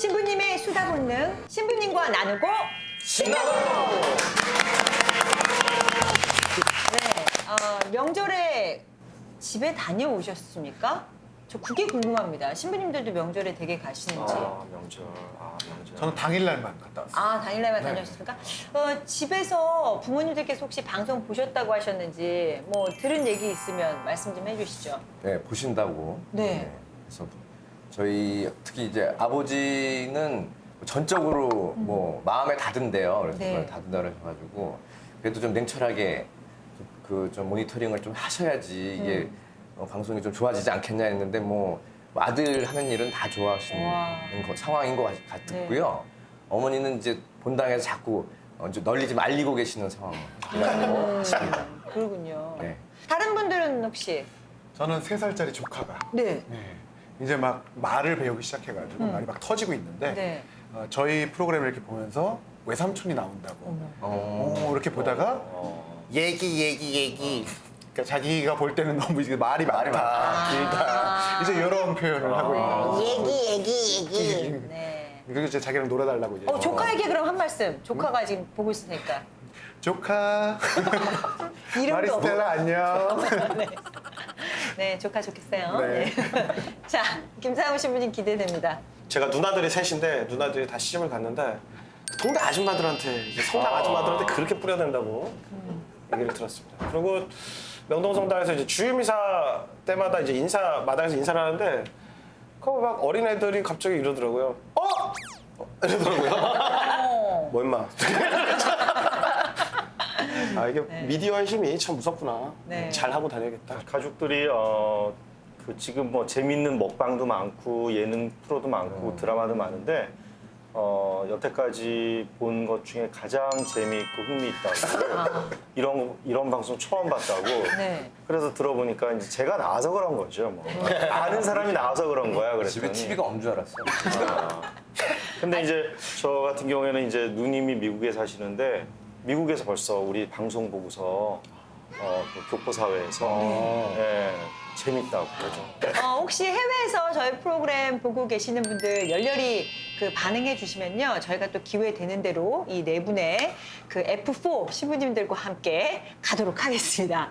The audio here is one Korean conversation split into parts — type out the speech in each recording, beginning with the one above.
신부님의 수다 본능, 신부님과 나누고 신나고! 네, 명절에 집에 다녀오셨습니까? 저 그게 궁금합니다. 신부님들도 명절에 댁에 가시는지. 명절. 저는 당일날만 갔다 왔어요. 아, 당일날만 네. 다녀오셨습니까? 집에서 부모님들께서 혹시 방송 보셨다고 하셨는지 뭐 들은 얘기 있으면 말씀 좀 해주시죠. 네, 보신다고. 네. 그래서 저희 특히 이제 아버지는 전적으로 뭐 마음에 다든대요. 그래서 네. 그걸 다든다 그래가지고 그래도 좀 냉철하게 그 좀 모니터링을 좀 하셔야지 이게 방송이 좀 좋아지지 않겠냐 했는데 뭐 아들 하는 일은 다 좋아하시는 와. 상황인 것 같고요. 어머니는 이제 본당에서 자꾸 이제 널리 좀 알리고 계시는 상황이라고 하십니다. 그러군요. 네. 다른 분들은 혹시? 저는 3살짜리 조카가 네. 이제 막 말을 배우기 시작해가지고 말이 막 터지고 있는데 네. 저희 프로그램을 이렇게 보면서 외삼촌이 나온다고 이렇게 보다가 얘기 그러니까 자기가 볼 때는 너무 이제 말이 많다 길다 이제 이런 표현을 하고 있는 거죠. 얘기. 네. 그리고 이제 자기랑 놀아달라고 이제 조카에게 그럼 한 말씀. 조카가 지금 보고 있으니까. 조카 이름도 마리스텔라 안녕. 네, 조카 좋겠어요. 네. 네. 자, 김상우 신부님 기대됩니다. 제가 누나들이 셋인데 누나들이 다 시집을 갔는데 동네 아줌마들한테 이제 성당 아줌마들한테 그렇게 뿌려댄다고 얘기를 들었습니다. 그리고 명동성당에서 이제 주임이사 때마다 이제 마당에서 인사를 하는데 그 막 어린애들이 갑자기 이러더라고요. 이러더라고요. 뭐 임마. 이게 미디어의 힘이 참 무섭구나. 네. 잘 하고 다녀야겠다. 가족들이 그 지금 뭐 재밌는 먹방도 많고 예능 프로도 많고 드라마도 많은데 여태까지 본 것 중에 가장 재미있고 흥미있다고 이런 방송 처음 봤다고 네. 그래서 들어보니까 이제 제가 나와서 그런 거죠 뭐 아는 사람이 나와서 그런 거야 집에 그랬더니 TV가 없는 줄 알았어. 근데 이제 저 같은 경우에는 이제 누님이 미국에 사시는데 미국에서 벌써 우리 방송 보고서 그 교포사회에서 예, 재밌다고 그러죠. 혹시 해외에서 저희 프로그램 보고 계시는 분들 열렬히 그 반응해 주시면요. 저희가 또 기회 되는 대로 이 네 분의 그 F4 신부님들과 함께 가도록 하겠습니다.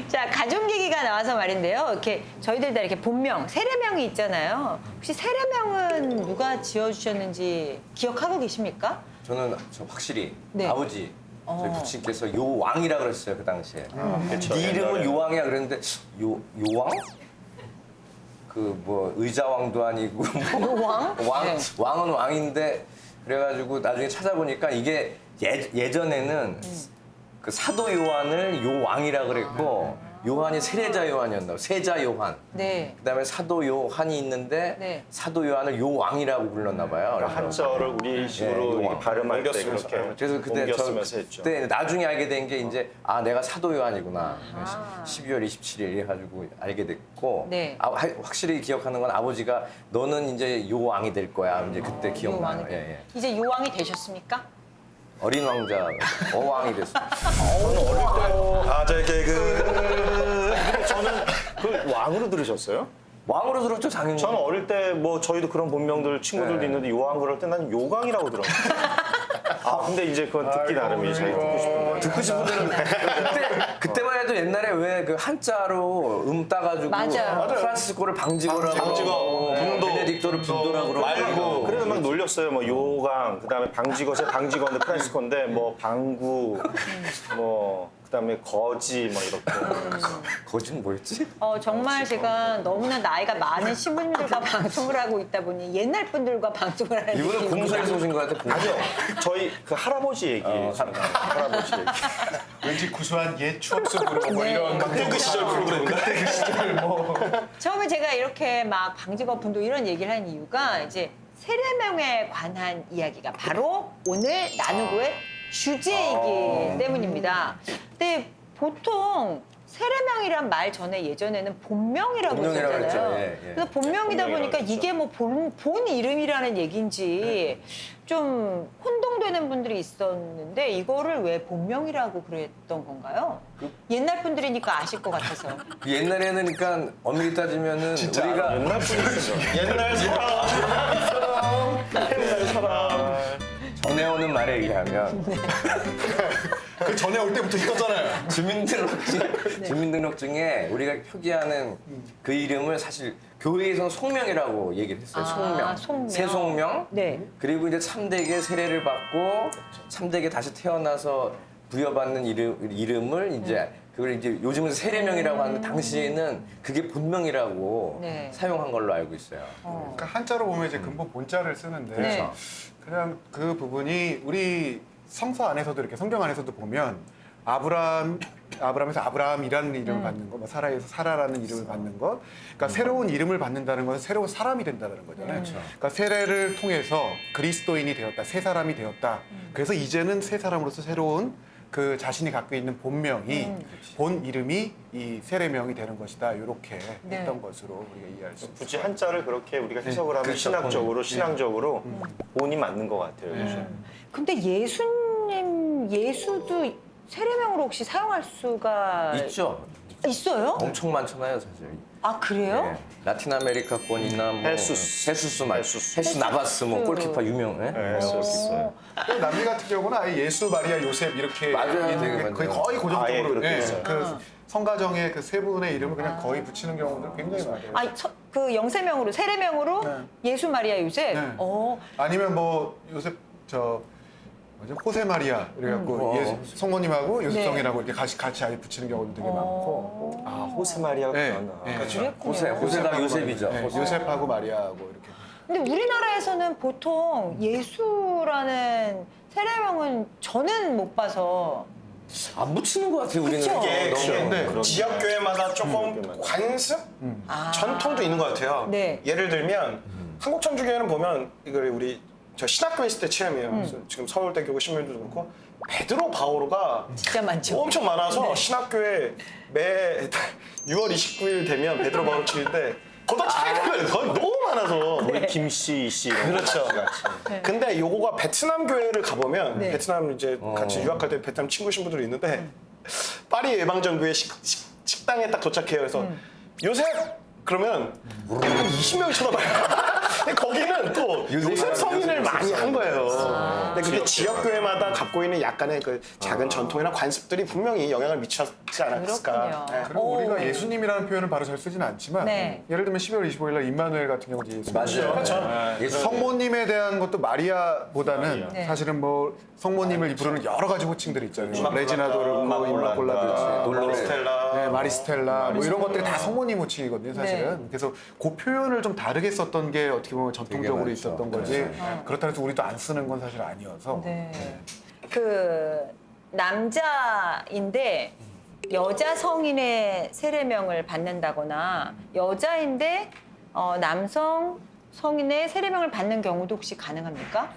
자, 가족 얘기가 나와서 말인데요. 이렇게 저희들 다 이렇게 본명, 세례명이 있잖아요. 혹시 세례명은 누가 지어주셨는지 기억하고 계십니까? 저는 확실히 네. 아버지 저희 부친께서 요왕이라 그랬어요 그 당시에. 그렇죠. 네 이름은 요왕이야 그랬는데 요왕? 그 뭐 의자왕도 아니고 요왕? 왕 네. 왕은 왕인데 그래가지고 나중에 찾아보니까 이게 예전에는 그 사도 요한을 요왕이라 그랬고 요한이 세례자 요한이었나 세자 요한. 네. 그다음에 사도 요한이 있는데 네. 사도 요한을 요왕이라고 불렀나 봐요. 그래서 한자어를 우리식으로 네, 이렇게 발음할 때 옮겼으면서. 그렇게 그래서 그때 옮겼으면서 했죠. 그때 나중에 알게 된 게 이제 내가 사도 요한이구나. 12월 27일 해가지고 알게 됐고 네. 확실히 기억하는 건 아버지가 너는 이제 요왕이 될 거야. 이제 그때 기억나요. 요왕이 예, 예. 이제 요왕이 되셨습니까? 어린 왕자 어왕이 됐어. 저는 그 왕으로 들으셨어요? 왕으로 들었죠 당연히. 저는 어릴 때 뭐 저희도 그런 본명들 친구들도 네. 있는데 요왕 그럴 때 나는 요강이라고 들었어요. 근데 이제 그건 듣기 나름이에요. 자기 듣고 싶은데. 듣고 싶은 데는 그때만 해도 옛날에 왜 그 한자로 따가지고 맞아요. 프란시스코를 방지거라고 방지거, 분도, 베네딕토를 분도라고 말고. 그래서 막 놀렸어요. 뭐 요강, 그다음에 방지거세 방지거인데 프란시스코인데 뭐 방구, 뭐 그다음에 거지 뭐 이렇게. 거진 뭐였지? 정말 제가 너무나 나이가 많은 신부님들과 방송을 하고 있다 보니 옛날 분들과 방송을 하는 이분은 느낌입니다. 공소에서 오신 것 같아. 아니요. 저희 그 할아버지 얘기. 할아버지 얘기. 왠지 구수한 옛 추억 속으로 뭐 네. 이런 그때 그 시절 프로그램인가? 그때 그 시절 뭐 처음에 제가 이렇게 막 방직업 분도 이런 얘기를 한 이유가 이제 세례명에 관한 이야기가 바로 오늘 나누고의 주제이기 때문입니다. 근데 보통 세례명이란 말 전에 예전에는 본명이라고 본명이라고 했잖아요. 했죠. 예, 예. 그래서 본명이다 본명이라고 보니까 했죠. 이게 뭐 본 이름이라는 얘기인지 좀 혼동되는 분들이 있었는데 이거를 왜 본명이라고 그랬던 건가요? 옛날 분들이니까 아실 것 같아서. 그 옛날에는 그러니까 엄밀히 따지면은 우리가 옛날 분이시죠. 옛날 사람. 옛날 사람. 전해오는 말에 의하면 그 전에 올 때부터 있었잖아요. 주민등록증에 우리가 표기하는 그 이름을 사실 교회에서는 송명이라고 얘기를 했어요. 아, 송명. 송명. 세송명. 네. 그리고 이제 참되게 세례를 받고 참되게 다시 태어나서 부여받는 이름을 이제 그걸 이제 요즘은 세례명이라고 하는데 당시에는 그게 본명이라고 네. 사용한 걸로 알고 있어요. 그러니까 한자로 보면 이제 근본 본자를 쓰는데 네. 그냥 그 부분이 우리 성서 안에서도 이렇게 성경 안에서도 보면 아브라함에서 아브라함이라는 이름을 받는 것, 뭐 사라에서 사라라는 이름을 받는 것, 그러니까 새로운 이름을 받는다는 것은 새로운 사람이 된다는 거잖아요. 그러니까 세례를 통해서 그리스도인이 되었다, 새 사람이 되었다. 그래서 이제는 새 사람으로서 새로운 그 자신이 갖고 있는 본명이 본 이름이 이 세례명이 되는 것이다. 이렇게 네. 했던 것으로 우리가 이해할 수 있습니다. 굳이 한자를 그렇게 우리가 해석을 하면 그렇죠. 신학적으로, 신앙적으로 본이 맞는 것 같아요. 요즘. 근데 예수도 세례명으로 혹시 사용할 수가 있죠. 있어요? 엄청 많잖아요, 사실. 아 그래요? 네. 라틴 아메리카권이나 뭐 헤수스. 헤수 나바스 뭐 골키퍼 유명. 예? 네, 있어요. 또 남미 같은 경우는 아예 예수, 마리아, 요셉 이렇게 맞아요. 있는 되게 게 많아요. 거의 아예 고정적으로 그렇게 있어요. 그 성가정의 그 세 분의 이름을 그냥 거의 붙이는 경우들 굉장히 많아요. 그 영세명으로 세례명으로 네. 예수 마리아 요셉. 네. 어. 아니면 뭐 요셉 뭐죠? 호세 마리아 이래갖고 성모님하고 요셉성이라고 이렇게 같이 아예 붙이는 경우도 되게 많고. 아, 호세 마리아가 네. 그러나. 네. 그랬군요. 호세가 요셉이죠. 네, 요셉하고 마리아하고 이렇게. 근데 우리나라에서는 보통 예수라는 세례명은 저는 못 봐서 안 붙이는 것 같아요, 우리는. 그쵸? 이게 너무. 근데 그럼요. 지역 교회마다 조금 맞아요. 관습 아. 전통도 있는 것 같아요. 네. 예를 들면 한국천주교회는 보면 이걸 우리 저 신학교에 있을 때 체험이에요. 그래서 지금 서울대교구 신문도 그렇고 베드로 바오로가 진짜 많죠. 엄청 많아서 네. 신학교에 매 6월 29일 되면 베드로 바오로 주일인데 거기다 차이가 거의 너무 많아서 네. 김씨, 이씨 이런 그렇죠. 근데 요거가 베트남 교회를 가보면 네. 베트남 이제 같이 유학할 때 베트남 친구 신부들이 있는데 파리 예방정부의 식당에 딱 도착해요. 그래서 요셉 그러면 한 20명이 쳐다봐요. 근데 거기는 또 요셉 성인을 많이 한 거예요. 근데 그게 지역 교회마다 갖고 있는 약간의 그 작은 전통이나 관습들이 분명히 영향을 미쳤지 않았을까. 그렇군요. 네. 그리고 오. 우리가 예수님이라는 표현을 바로 잘 쓰지는 않지만 네. 예를 들면 12월 25일 날 임마누엘 같은 경우 이제 예수님. 맞아요. 그렇죠. 성모님에 대한 것도 마리아보다는 마리아. 네. 사실은 뭐 성모님을 부르는 여러 가지 호칭들이 있잖아요. 이마콜라타, 레지나도르고 이마콜라타, 임마콜라도 마리스텔라, 네, 마리스텔라 뭐 이런 것들이 다 성모님 호칭이거든요, 사실은. 네. 그래서 그 표현을 좀 다르게 썼던 게 어떻게 보면 전통적으로 되게 있었던 많죠. 거지. 그렇다고 해서 우리도 안 쓰는 건 사실 아니어서. 네. 그 남자인데 여자 성인의 세례명을 받는다거나 여자인데 남성 성인의 세례명을 받는 경우도 혹시 가능합니까?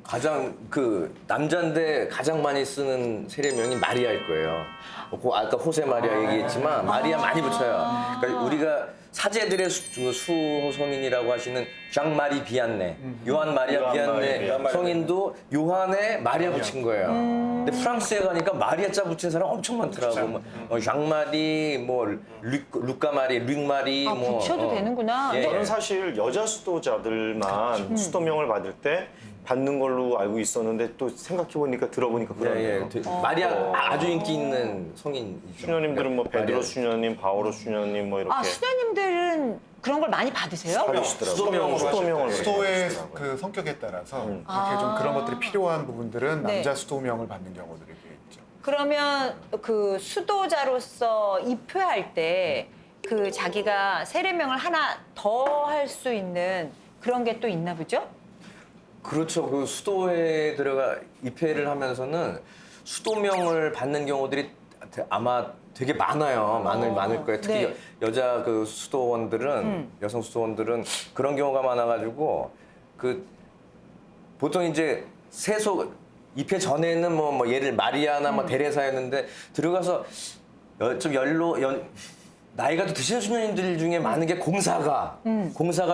가장 그 남자인데 가장 많이 쓰는 세례명이 마리아일 거예요. 아까 호세 마리아 얘기했지만 마리아 많이 붙여요. 그러니까 우리가 사제들의 수성인이라고 하시는 장 마리 비안네, 요한 마리아 요한 비안네 마리아. 성인도 요한에 마리아 붙인 거예요. 근데 프랑스에 가니까 마리아 자 붙인 사람 엄청 많더라고. 장 마리, 뭐 루카 마리, 룩 마리, 아, 뭐 붙여도 되는구나. 예. 저는 사실 여자 수도자들만 수도명을 받을 때 받는 걸로 알고 있었는데 또 생각해보니까 들어보니까 그러네요. 마리아 아주 인기 있는 성인이죠. 수녀님들은 뭐 베드로 마리아. 수녀님, 바오로 수녀님 뭐 이렇게 아 수녀님들은 그런 걸 많이 받으세요? 수도명으로 수도명을 수도의 그 성격에 따라서 그렇게 좀 그런 것들이 필요한 부분들은 네. 남자 수도명을 받는 경우들이 꽤 있죠. 그러면 그 수도자로서 입회할 때 그 자기가 세례명을 하나 더 할 수 있는 그런 게 또 있나 보죠? 그렇죠. 그 수도에 들어가 입회를 하면서는 수도명을 받는 경우들이 아마 되게 많아요. 많을 거예요. 특히 네. 여자 그 수도원들은 여성 수도원들은 그런 경우가 많아가지고 그 보통 이제 세속 입회 전에는 뭐 예를 마리아나 뭐 데레사였는데 들어가서 좀 나이가 더 드신 수녀님들 중에 많은 게 공사가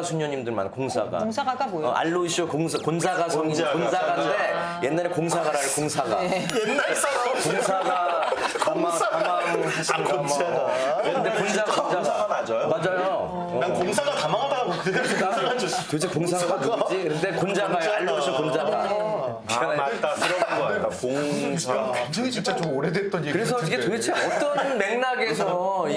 수녀님들 많아. 공사가가 뭐예요? 알로이시오 곤사가 성인 곤사가인데 옛날에 공사가라 공사가. 옛날 사람. 공사가 사망하신 거. 근데 공사가 맞아요? 맞아요. 난 공사가 다 망하다고 그냥 공사가 줄. 도대체 공사가 누구지? 근데 곤자가요. 알로이시오 곤자가. 아 맞다 들어본 거야. 공사. 굉장히 진짜 좀 오래됐던 얘기. 그래서 이게 도대체 어떤 맥락에서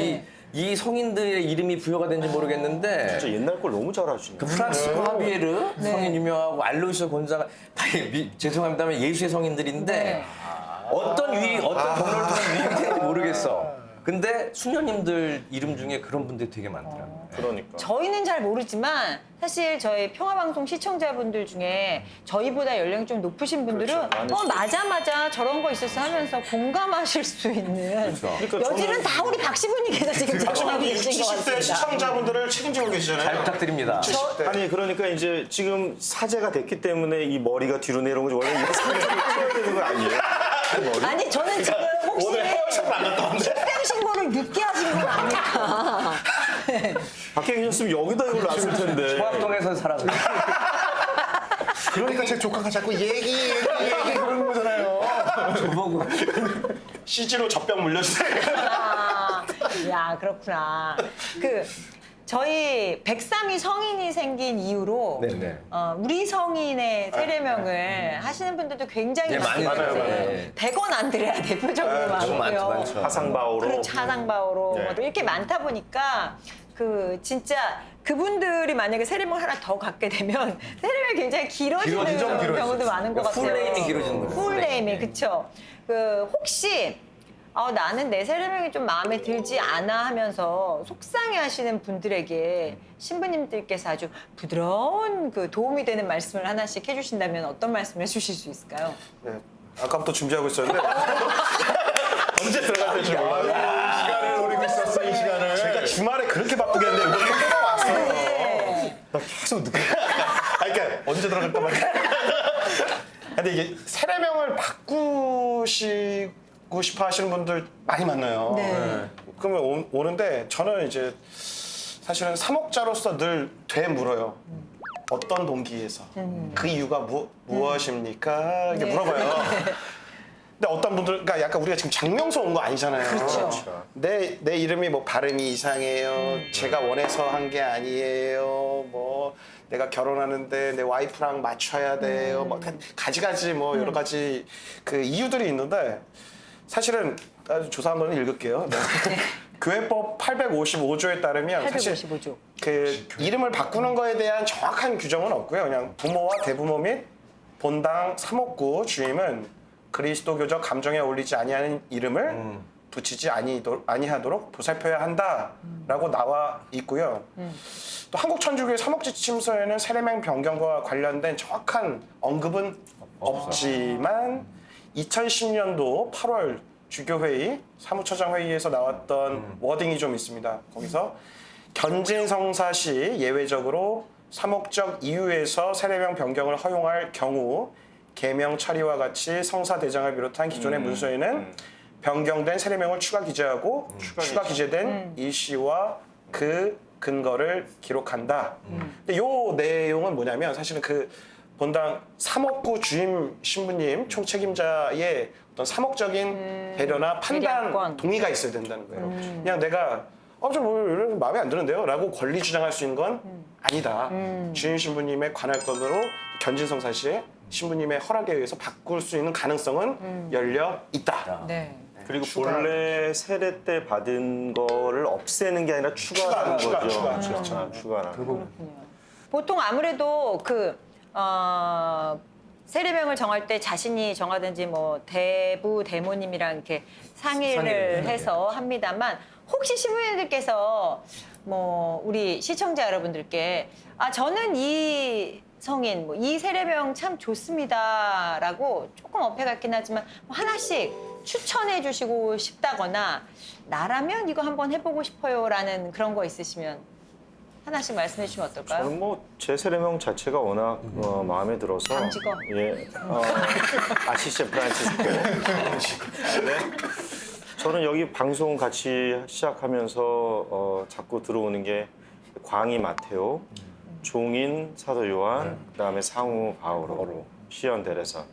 이 성인들의 이름이 부여가 된지 모르겠는데 진짜 옛날 걸 너무 잘 아시네. 그 프란시스코 하비에르 성인 유명하고 알로이시오 곤자가 죄송합니다만 예수의 성인들인데 어떤 경로를 통해 유입이 되는지 모르겠어. 근데 수녀님들 이름 중에 그런 분들이 되게 많더라고요. 그러니까. 저희는 잘 모르지만 사실 저희 평화방송 시청자분들 중에 저희보다 연령이 좀 높으신 분들은 그렇죠. 맞아 저런 거 있었어 하면서 공감하실 수 있는 그러니까 여지는 다 우리 박시부님께서 지금 제공하고 계신 것 60, 70대 같습니다. 시청자분들을 책임지고 계시잖아요. 잘 부탁드립니다. 아니 그러니까 이제 지금 사제가 됐기 때문에 이 머리가 뒤로 내려온 거지 원래 이거 사제가 쳐야 되는 거 아니에요? 아니 저는 지금 혹시 오늘 헤어샵을 안 갔다 왔는데. 출생 신고를 늦게 하신 건 아닐까. 밖에 계셨으면 여기다 이걸 놨을 텐데. 소학동에서 살아서. 그러니까 제 조카가 자꾸 얘기 그러는 거잖아요. 저보고 CG로 젖병 물려주세요. 야 그렇구나. 저희 103이 성인이 생긴 이후로 네네. 우리 성인의 세례명을 하시는 분들도 굉장히 네, 많이 많아요. 많아요. 네. 100원 안드레아 대표적으로 많고요. 많죠. 화상바오로. 그렇죠. 차상바오로 네. 뭐 이렇게 많다 보니까 진짜 그분들이 만약에 세례명 하나 더 갖게 되면 세례명이 굉장히 길어지는 길어지죠. 경우도 많은 것 같아요. 풀네임이 길어지는 거예요. 풀네임이 그렇죠. 혹시 나는 내 세례명이 좀 마음에 들지 않아 하면서 속상해하시는 분들에게 신부님들께서 아주 부드러운 도움이 되는 말씀을 하나씩 해주신다면 어떤 말씀을 해주실 수 있을까요? 네, 아까부터 준비하고 있었는데 언제 들어갈 지 몰라요. 시간을 노리고 있었어, 이 시간을. 제가 주말에 그렇게 바쁘게 했는데 오늘 또 왔어. 네. 나 계속 늦게. 그러니까 언제 들어갈까 말이야. 근데 이게 세례명을 바꾸시고 싶어 하시는 분들 많이 만나요. 네. 그러면 오는데 저는 이제 사실은 사목자로서 늘 되물어요. 어떤 동기에서 그 이유가 무엇입니까? 이렇게 네. 물어봐요. 근데 어떤 분들, 그러니까 약간 우리가 지금 장명소 온 거 아니잖아요. 그렇죠. 내 이름이 뭐 발음이 이상해요. 제가 원해서 한 게 아니에요. 뭐 내가 결혼하는데 내 와이프랑 맞춰야 돼요. 뭐 가지가지 뭐 여러 가지 그 이유들이 있는데 사실은 아주 조사한 거는 읽을게요. 네. 교회법 855조에 따르면 사실 855조. 그 이름을 바꾸는 거에 대한 정확한 규정은 없고요. 그냥 부모와 대부모 및 본당 사목구 주임은 그리스도교적 감정에 어울리지 아니하는 이름을 붙이지 아니하도록 보살펴야 한다라고 나와 있고요. 또 한국천주교회 사목지침서에는 세례명 변경과 관련된 정확한 언급은 없지만 2010년도 8월 주교회의 사무처장 회의에서 나왔던 워딩이 좀 있습니다. 거기서 견진성사 시 예외적으로 사목적 이유에서 세례명 변경을 허용할 경우 계명 처리와 같이 성사 대장을 비롯한 기존의 문서에는 변경된 세례명을 추가 기재하고 추가 기재된 일시와 그 근거를 기록한다. 근데 요 내용은 뭐냐면 사실은 그 본당 사목구 주임 신부님 총책임자의 어떤 사목적인 배려나 판단 배려권. 동의가 있어야 된다는 거예요. 그냥 내가 좀 마음에 안 드는데요? 라고 권리 주장할 수 있는 건 아니다. 주임 신부님의 관할권으로 견진성사 시에 신부님의 허락에 의해서 바꿀 수 있는 가능성은 열려 있다. 네. 그리고 본래 세례 때 받은 거를 없애는 게 아니라 추가하는 거죠. 추가. 추가라는. 보통 아무래도 세례명을 정할 때 자신이 정하든지 뭐 대모님이랑 이렇게 상의를 해서 합니다만 혹시 신부님들께서 뭐 우리 시청자 여러분들께 저는 이 성인 이 세례명 참 좋습니다라고 조금 어폐가 있긴 하지만 뭐 하나씩 추천해 주시고 싶다거나 나라면 이거 한번 해보고 싶어요라는 그런 거 있으시면 하나씩 말씀해 주시면 어떨까요? 저는 뭐 제 세례명 자체가 워낙 마음에 들어서 방직어. 아시시에 프란치스코. 네. 저는 여기 방송 같이 시작하면서 자꾸 들어오는 게 광희 마테오, 종인 사도 요한, 그다음에 상우 바오로, 시연 데레사.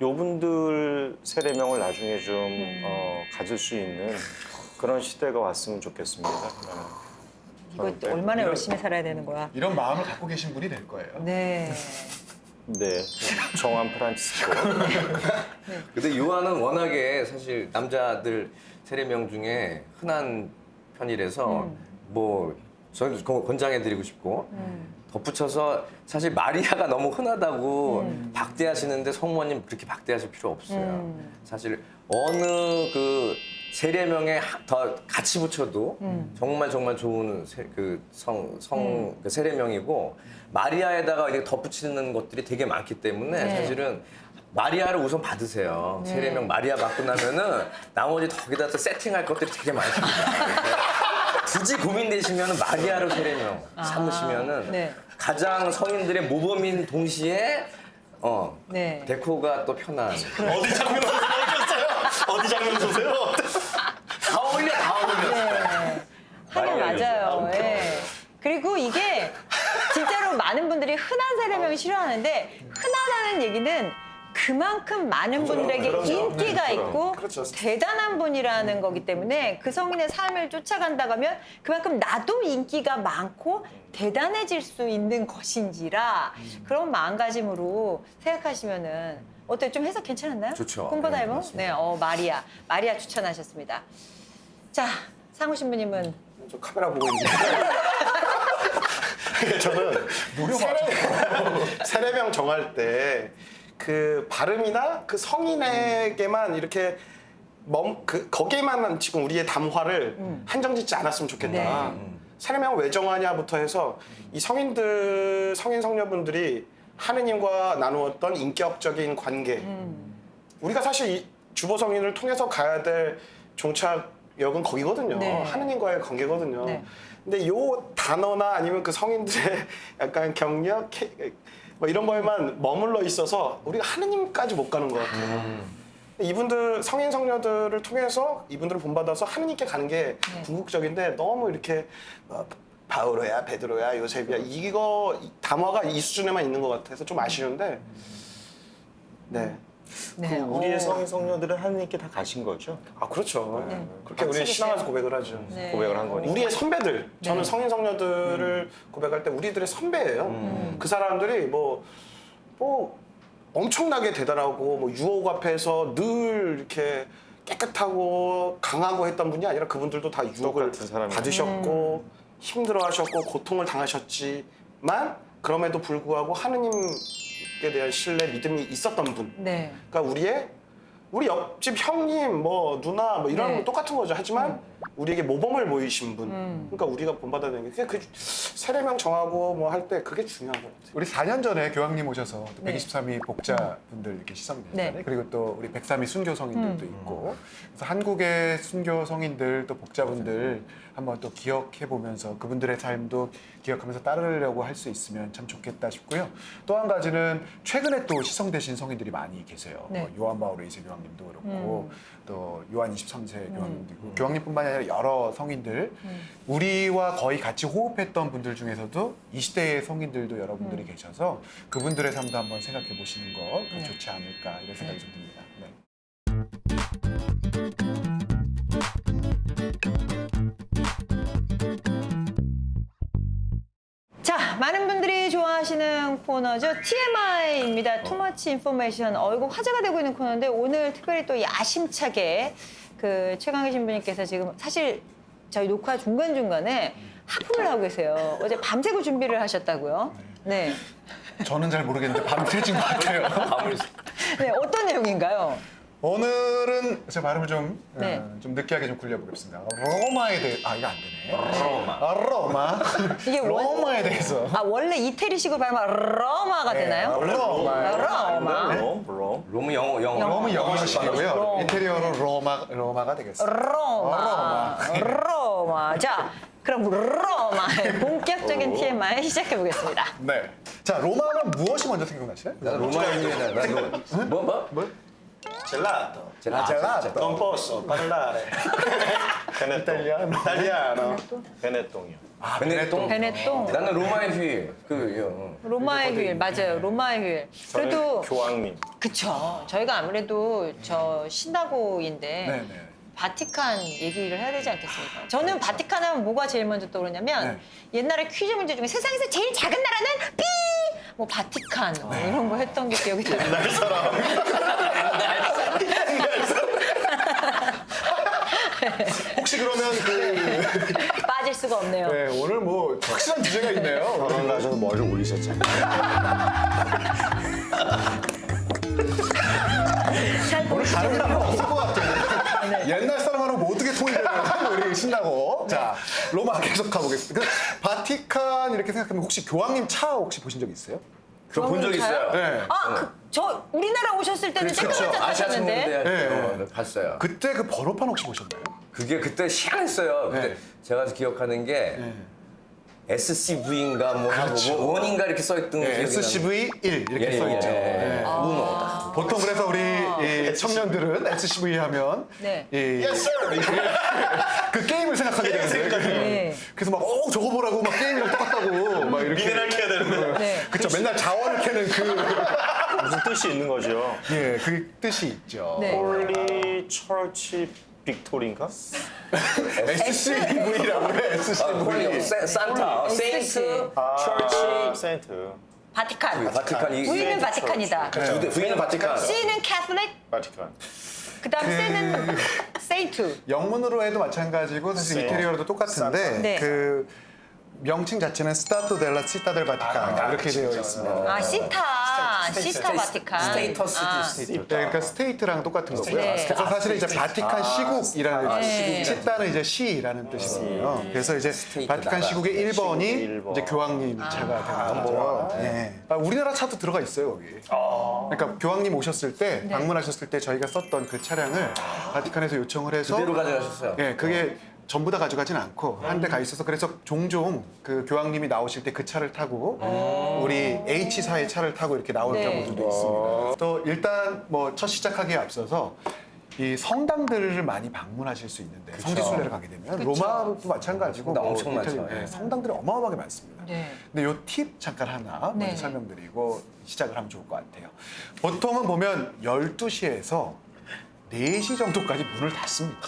요분들 세례명을 나중에 좀 가질 수 있는 그런 시대가 왔으면 좋겠습니다. 이거 얼마나 열심히 살아야 되는 거야. 이런 마음을 갖고 계신 분이 될 거예요. 네. 네, 정한 프란치스코. 근데 요한은 워낙에 사실 남자들 세례명 중에 흔한 편이라서 뭐 저는 권장해드리고 싶고 덧붙여서 사실 마리아가 너무 흔하다고 박대하시는데 성모님 그렇게 박대하실 필요 없어요. 사실 어느 그 세례명에 더 같이 붙여도 정말 좋은 그 세례명이고 마리아에다가 이렇게 덧붙이는 것들이 되게 많기 때문에 네. 사실은 마리아를 우선 받으세요. 네. 세례명 마리아 받고 나면은 나머지 거기다 또 세팅할 것들이 되게 많습니다. 굳이 고민되시면 마리아로 세례명 삼으시면은 네. 가장 성인들의 모범인 동시에 네. 데코가 또 편한. 어디 장면 보셨어요? 어디 장면 보세요? 다 어울려. 네. 하긴 맞아요. 예. 그리고 이게 진짜로 많은 분들이 흔한 세례명이 싫어하는데 흔하다는 얘기는 그만큼 많은 분들에게 인기가 있고 그렇죠. 대단한 분이라는 거기 때문에 그 성인의 삶을 쫓아간다고 하면 그만큼 나도 인기가 많고 대단해질 수 있는 것인지라 그런 마음가짐으로 생각하시면은 어때요? 좀 해석 괜찮았나요? 좋죠. 꿈보다 네, 해보? 네, 마리아 추천하셨습니다. 자, 상우 신부님은 좀 카메라 보고 있는데. 저는 세례명 정할 때 그 발음이나 그 성인에게만 이렇게 거기에만 지금 우리의 담화를 한정짓지 않았으면 좋겠다. 네. 세례명 왜 정하냐부터 해서 이 성인 성녀분들이 하느님과 나누었던 인격적인 관계. 우리가 사실 이 주보 성인을 통해서 가야 될 종착역은 거기거든요. 네. 하느님과의 관계거든요. 네. 근데 요 단어나 아니면 그 성인들의 약간 경력, 뭐 이런 거에만 머물러 있어서 우리가 하느님까지 못 가는 것 같아요. 이분들 성인 성녀들을 통해서 이분들을 본받아서 하느님께 가는 게 궁극적인데 너무 이렇게 바오로야, 베드로야, 요셉이야 이거 담화가 이 수준에만 있는 것 같아서 좀 아쉬운데 네. 네. 우리의 성인 성녀들은 하느님께 다 가신 거죠? 아 그렇죠. 네. 그렇게 우리 신앙에서 고백을 하죠. 네. 고백을 한 거니까. 우리의 선배들, 저는 성인 성녀들을 고백할 때 우리들의 선배예요. 그 사람들이 뭐 엄청나게 대단하고 뭐 유혹 앞에서 늘 이렇게 깨끗하고 강하고 했던 분이 아니라 그분들도 다 유혹을 똑같은 사람이에요. 받으셨고 힘들어하셨고 고통을 당하셨지만 그럼에도 불구하고 하느님께 대한 신뢰, 믿음이 있었던 분. 네. 그러니까 우리 옆집 형님, 뭐 누나, 뭐 이런 네. 거 똑같은 거죠. 하지만 우리에게 모범을 보이신 분. 그러니까 우리가 본받아야 게 그 세례명 정하고 뭐 할 때 그게 중요한 것 같아요. 우리 4년 전에 교황님 오셔서 또 네. 123위 복자분들 이렇게 시성되셨잖아요. 네. 그리고 또 우리 103위 순교 성인들도 있고 그래서 한국의 순교 성인들 또 복자분들 한번 또 기억해 보면서 그분들의 삶도 기억하면서 따르려고 할 수 있으면 참 좋겠다 싶고요. 또 한 가지는 최근에 또 시성되신 성인들이 많이 계세요. 네. 뭐 요한 바오로 2세 교황님도 그렇고 또 요한 23세 교황님도 있고 교황님뿐만 아니라 여러 성인들 우리와 거의 같이 호흡했던 분들 중에서도 20대의 성인들도 여러분들이 계셔서 그분들의 삶도 한번 생각해 보시는 거 좋지 않을까 이런 생각이 좀 듭니다. 네. 자, 많은 분들이 좋아하시는 코너죠. TMI입니다. Too Much Information. 이거 화제가 되고 있는 코너인데 오늘 특별히 또 야심차게 그 최강희 신부님께서 지금 사실 저희 녹화 중간중간에 하품을 하고 계세요. 어제 밤새고 준비를 하셨다고요. 네. 저는 잘 모르겠는데 밤새진 것 같아요. 네, 어떤 내용인가요? 오늘은 제 발음을 좀, 네. 좀 느끼하게 좀 굴려보겠습니다. 로마에 대해 이거 안 되네. 로마. 로마. 이게 로마에 대해서. 원래 이태리식으로 발음하면 로마가 되나요? 로마. 롬은 영어. 롬은 영어식이고요. 롬. 이태리어로 로마가 되겠습니다. 로마. 자, 그럼 로마의 본격적인 TMI 시작해 보겠습니다. 네. 자, 로마가 무엇이 먼저 생각나시나요? 로마인이나 뭐? 뭐? 젤라또. 젤라또. Non posso parlare. Italiano. 베네똥이요. 베네똥. 베네똥. 나는 로마의 휠. 그 로마의 휠 맞아요. 로마의 휠. 저는 그래도 교황님. 그쵸. 저희가 아무래도 저 신다고인데 네네. 바티칸 얘기를 해야 되지 않겠습니까? 저는 바티칸 하면 뭐가 제일 먼저 떠오르냐면 옛날에 퀴즈 문제 중에 세상에서 제일 작은 나라는 삐! 뭐 바티칸 뭐 이런 거 했던 게 기억이 나요. 옛날 사람. 혹시 그러면 빠질 수가 없네요. 네, 오늘 뭐 확실한 주제가 있네요. 결혼 가셔서 머리를 올리셨잖아요. 오늘 다른 사람 없을 것 같아요. 옛날 사람하고 뭐 어떻게 통일되는 우리 신나고. 자, 로마 계속 가보겠습니다. 그 바티칸 이렇게 생각하면 혹시 교황님 차 혹시 보신 적 있어요? 그거 본 적 있어요. 네. 저 우리나라 오셨을 때는 그렇죠. 쬐끄만 아시아 타셨는데. 청년대학교 네. 봤어요. 그때 그 번호판 혹시 보셨나요? 그게 그때 희한했어요. 그때 네. 제가 기억하는 게 SCV인가 뭐 하고 뭐 원인가 이렇게 써있던 네, 기억이 SCV 1 이렇게 예, 써있죠. 예, 예. 네. 우노. 보통 그래서 우리 이 청년들은 SCV 하면 네. Yes, sir. 그 게임을 생각하게 되는데 네. 그래서 막 저거 보라고 막 게임이랑 똑같다고 막 이렇게 미네랄 캐야 되는데. 네. 그쵸 맨날 자원을 캐는 그 무슨 뜻이 있는 거죠? 예, 그 뜻이 있죠. 네. 홀리 철치 빅토리인가? SCV라고 해, SCV. 산타, 세인트, 처치, 세인트. 바티칸. 바티칸. V는 바티칸이다. V는 바티칸. C는 캐톨릭. 바티칸. 그다음 C는 세인트. 영문으로 해도 마찬가지고 사실 네. 이태리어로도 똑같은데 네. 그 명칭 자체는 스타토 델라 시타 델 바티칸 이렇게 되어 있습니다. 아 시타 바티칸. 스테이터스 아. 네, 그러니까 스테이트랑 똑같은 거고요. 네. 그래서 사실은 이제 바티칸 시국이라는 네. 시다는 이제 시라는 뜻이거든요. 그래서 이제 바티칸 시국의 1번이 이제 교황님 차가 되는 거죠. 네. 아, 우리나라 차도 들어가 있어요 거기. 그러니까 교황님 오셨을 때 방문하셨을 때 저희가 썼던 그 차량을 바티칸에서 요청을 해서 그대로 가져가셨어요. 예, 그게 전부 다 가져가진 않고 한 대 가 있어서 그래서 종종 그 교황님이 나오실 때 그 차를 타고 우리 H사의 차를 타고 이렇게 나올 네. 경우도 있습니다. 또 일단 뭐 첫 시작하기에 앞서서 이 성당들을 많이 방문하실 수 있는데 성지순례를 가게 되면 로마도 마찬가지고 성당 엄청 이태리, 많죠. 네, 성당들이 어마어마하게 많습니다. 네. 근데 요 팁 잠깐 하나 먼저 네. 설명드리고 시작을 하면 좋을 것 같아요. 보통은 보면 12시에서 4시 정도까지 문을 닫습니다.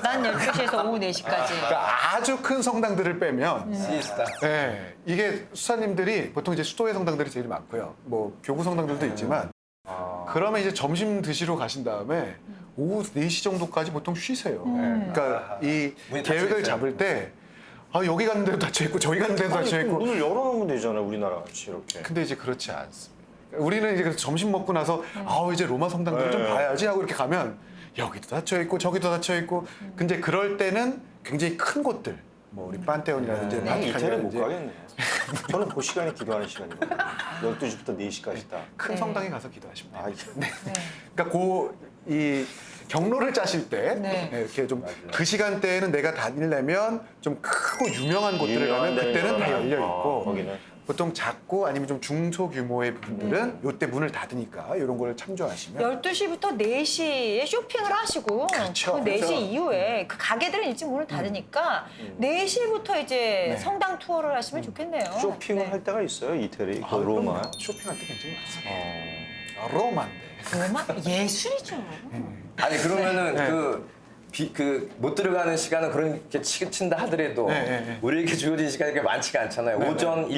난 12시에서 오후 4시까지. 그러니까 아주 큰 성당들을 빼면 시스타. 네, 이게 수사님들이 보통 이제 수도의 성당들이 제일 많고요. 뭐 교구 성당들도 있지만 그러면 이제 점심 드시러 가신 다음에 오후 4시 정도까지 보통 쉬세요. 그러니까 이 문이 닫혀 계획을 있어요. 잡을 때 여기 가는 데도 닫혀 있고 저기 가는 데도 닫혀 있고 문을 열어놓으면 되잖아요, 우리나라 같이 이렇게. 근데 이제 그렇지 않습니다. 우리는 이제 그래서 점심 먹고 나서 이제 로마 성당들을 좀 네. 봐야지 하고 이렇게 가면 여기도 닫혀 있고 저기도 닫혀 있고 근데 그럴 때는 굉장히 큰 곳들 뭐 우리 판테온이라든지 난 이태리 못 바티칸이라든지 가겠네요. 저는 그 시간이 기도하는 시간이거든요. 12시부터 4시까지 다. 큰 네. 성당에 가서 기도하시면 돼요. 아, 이게 네. 그러니까 이 경로를 짜실 때 네. 이렇게 좀 그 시간대에는 내가 다니려면 좀 크고 유명한 곳들을 유명한 가면 그때는 다 데는 열려 있고 거기는. 보통 작고 아니면 좀 중소 규모의 분들은 요때 문을 닫으니까 이런 걸 참조하시면 12시부터 4시에 쇼핑을 하시고 그렇죠. 그 4시 그렇죠. 이후에 그 가게들은 일찍 문을 닫으니까 4시부터 이제 성당 투어를 하시면 좋겠네요. 쇼핑을 네. 할 때가 있어요, 이태리, 그 그럼요. 로마. 쇼핑할 때 굉장히 많습니다. 어. 로마인데. 로마? 예술이죠. 아니 그러면은 네. 못 들어가는 시간은 그렇게 친다 하더라도 네. 우리에게 주어진 시간이 그렇게 많지가 않잖아요. 오전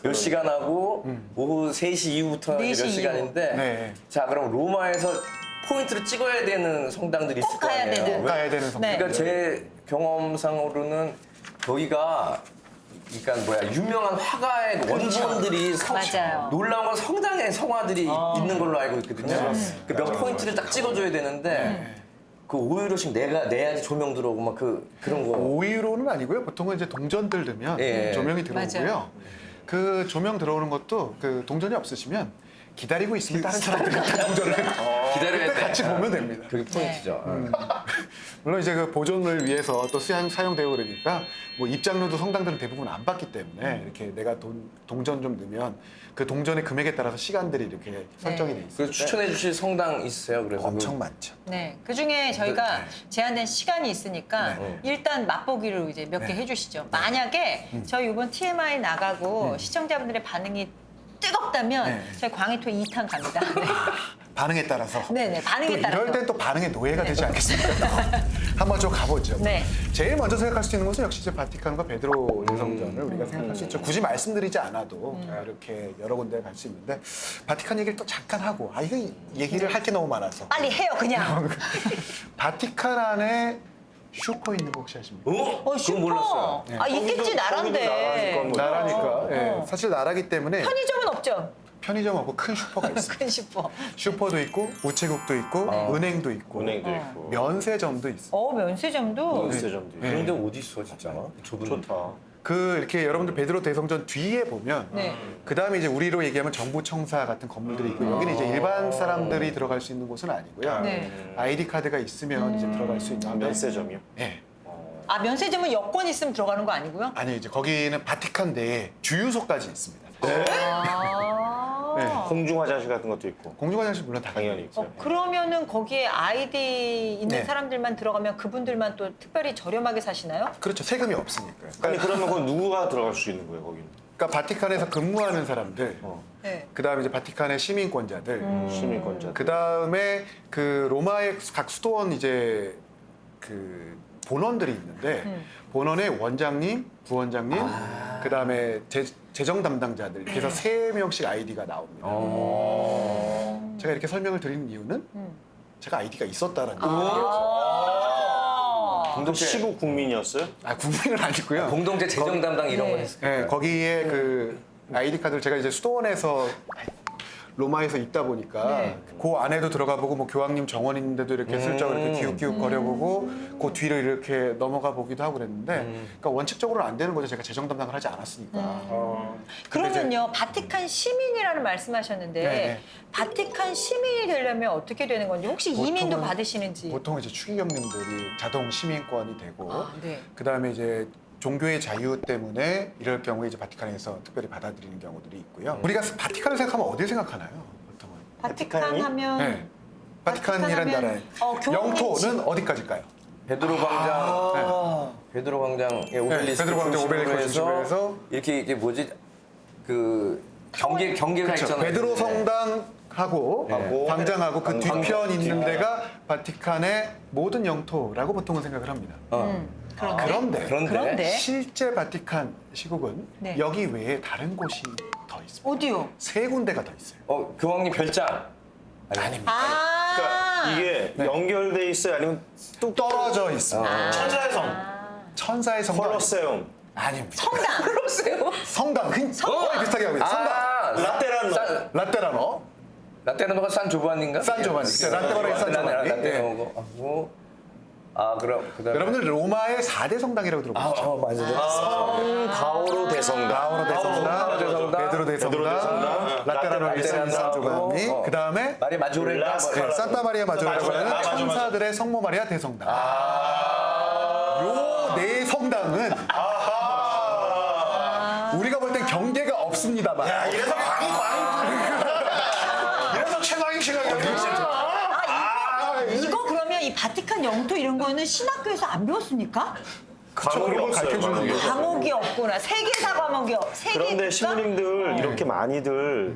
몇 시간 하고 오후 3시 이후부터 4시 몇 시간인데 네. 자 그럼 로마에서 포인트를 찍어야 되는 성당들이 있을 꼭 거 가야 아니에요. 되는. 왜? 가야 되는 성당. 네. 그러니까 제 경험상으로는 거기가 그러니까 유명한 화가의 원본들이 맞아요. 놀라운 건 성당에 성화들이 있는 걸로 알고 있거든요. 그 몇 포인트를 딱 찍어줘야 되는데 그 5유로씩 내야지 조명 들어오고 막 그런 거. 5유로는 아니고요. 보통은 이제 동전들 넣으면 예. 조명이 들어오고요. 맞아요. 그 조명 들어오는 것도 그 동전이 없으시면 기다리고 있으면 다른 사람들이 다 동전을 기다려야 그때 돼. 같이 보면 됩니다. 그게 포인트죠. 물론 이제 그 보존을 위해서 또 사용되고 그러니까 뭐 입장료도 성당들은 대부분 안 받기 때문에 이렇게 내가 동전 좀 넣으면 그 동전의 금액에 따라서 시간들이 이렇게 설정이 돼 있어요. 그래서 추천해 주실 성당 있어요? 그래서 엄청 많죠. 네, 그 중에 저희가 제한된 시간이 있으니까 네. 일단 맛보기로 이제 몇 개 해주시죠. 만약에 저희 이번 TMI 나가고 시청자분들의 반응이 뜨겁다면 네. 저희 광해토 2탄 갑니다. 반응에 따라서. 네네, 반응에 또 따라서. 이럴 땐 또 반응의 노예가 되지 않겠습니까? 한번 좀 가보죠. 네. 제일 먼저 생각할 수 있는 것은 역시 이제 바티칸과 베드로 대성전을 우리가 생각할 수 있죠. 굳이 말씀드리지 않아도 이렇게 여러 군데 갈 수 있는데 바티칸 얘기를 또 잠깐 하고 이거 얘기를 할 게 너무 많아서 빨리 해요, 그냥. 바티칸 안에 슈퍼 있는 거 혹시 아십니까? 그건 슈퍼. 몰랐어요. 아, 있겠지, 나란데. 나라니까. 예, 사실 나라기 때문에 편의점은 없죠? 편의점 없고 큰 슈퍼가 있어요. 큰 슈퍼. 슈퍼도 있고 우체국도 있고 은행도 있고 은행도 있고. 면세점도 있어요. 면세점도. 면세점도 있고. 그런데 어디 있어 진짜? 좁은. 좋다. 그 이렇게 여러분들 베드로 대성전 뒤에 보면 네. 그 다음에 이제 우리로 얘기하면 정부청사 같은 건물들이 있고 여기는 이제 일반 사람들이 들어갈 수 있는 곳은 아니고요. 네. 아이디 카드가 있으면 이제 들어갈 수 있는데. 면세점이요? 네. 아, 면세점은 여권 있으면 들어가는 거 아니고요? 아니 이제 거기는 바티칸 내에 주유소까지 있습니다. 아. 네. 공중 화장실 같은 것도 있고. 공중 화장실 물론 당연히 있어요. 그러면은 거기에 아이디 있는 네. 사람들만 들어가면 그분들만 또 특별히 저렴하게 사시나요? 그렇죠. 세금이 없으니까요. 아니 그러면 그건 누구가 들어갈 수 있는 거예요 거기는? 그러니까 바티칸에서 근무하는 사람들, 네. 그 다음에 이제 바티칸의 시민권자들, 시민권자. 그 다음에 그 로마의 각 수도원 이제 그 본원들이 있는데 본원의 원장님, 부원장님, 그 다음에 재정 담당자들 이렇게 해서 3명씩 아이디가 나옵니다. 제가 이렇게 설명을 드리는 이유는 제가 아이디가 있었다라는 거예요. 공동체 시국 국민이었어요? 국민은 아니고요. 공동체 재정 담당 이런 거 네. 했을 네, 거기에 그 아이디 카드를 제가 이제 수도원에서 로마에서 있다 보니까 네. 그 안에도 들어가 보고 뭐 교황님 정원 있는데도 이렇게 슬쩍 이렇게 기웃기웃 거려보고 그 뒤로 이렇게 넘어가 보기도 하고 그랬는데 그러니까 원칙적으로는 안 되는 거죠. 제가 재정 담당을 하지 않았으니까. 그러면요, 바티칸 시민이라는 말씀하셨는데 네. 바티칸 시민이 되려면 어떻게 되는 건지 혹시 이민도 받으시는지? 보통 이제 추기경님들이 자동 시민권이 되고 아, 네. 그 다음에 이제 종교의 자유 때문에 이럴 경우에 이제 바티칸에서 특별히 받아들이는 경우들이 있고요. 우리가 바티칸을 생각하면 어딜 생각하나요? 보통은? 바티칸 바티칸이? 하면 네. 바티칸이라는 바티칸 나라의 하면, 교황님 영토는 어디까지일까요? 베드로 광장, 베드로 광장에 오벨리스크 베드로 광장 오벨리스크 중심으로 해서 이렇게 이게 뭐지 그 경계가 그렇죠. 있잖아요. 베드로 성당하고 네. 광장하고 그 광장. 뒤편 있는 데가 바티칸의 모든 영토라고 보통은 생각을 합니다. 그런데 그런데? 실제 바티칸 시국은 네. 여기 외에 다른 곳이 더 있습니다. 어디요? 3군데가 더 있어요. 교황님 별장. 아닙니다. 아, 그러니까 이게 연결돼 있어요? 아니면 뚝 떨어져 있습니다. 천사의 성, 천사의 성당 콜로세움, 아닙니다. 성당. 성당 거의 비슷하게 하고 있어요. 성당 라테란 라테라노 라테라노가 산 조반인가? 산 조반니. 라테라노의 산 조반니. 라테라노고 하고 그럼 그다음에 여러분들 로마의 4대 성당이라고 들어보셨죠? 맞아요. 가오로 대성당, 가오로 대성당, 대성당, 베드로 대성당, 라테라노 일산 산 조반니, 그 다음에 마리아 마조레인가? 라스카. 산타 마리아 마조라고 하는 맞아. 천사들의 성모 마리아 대성당. 요 네 성당은 우리가 볼 땐 경계가 없습니다만. 이래서 이래서 최강희 씨가 이거 그러면 이 바티칸 영토 이런 거는 신학교에서 안 배웠습니까? 과목이 그걸 없어요. 가르쳐주는 과목이. 거죠. 과목이 없구나. 세계사 과목이 세계사. 그런데 신부님들 이렇게 많이들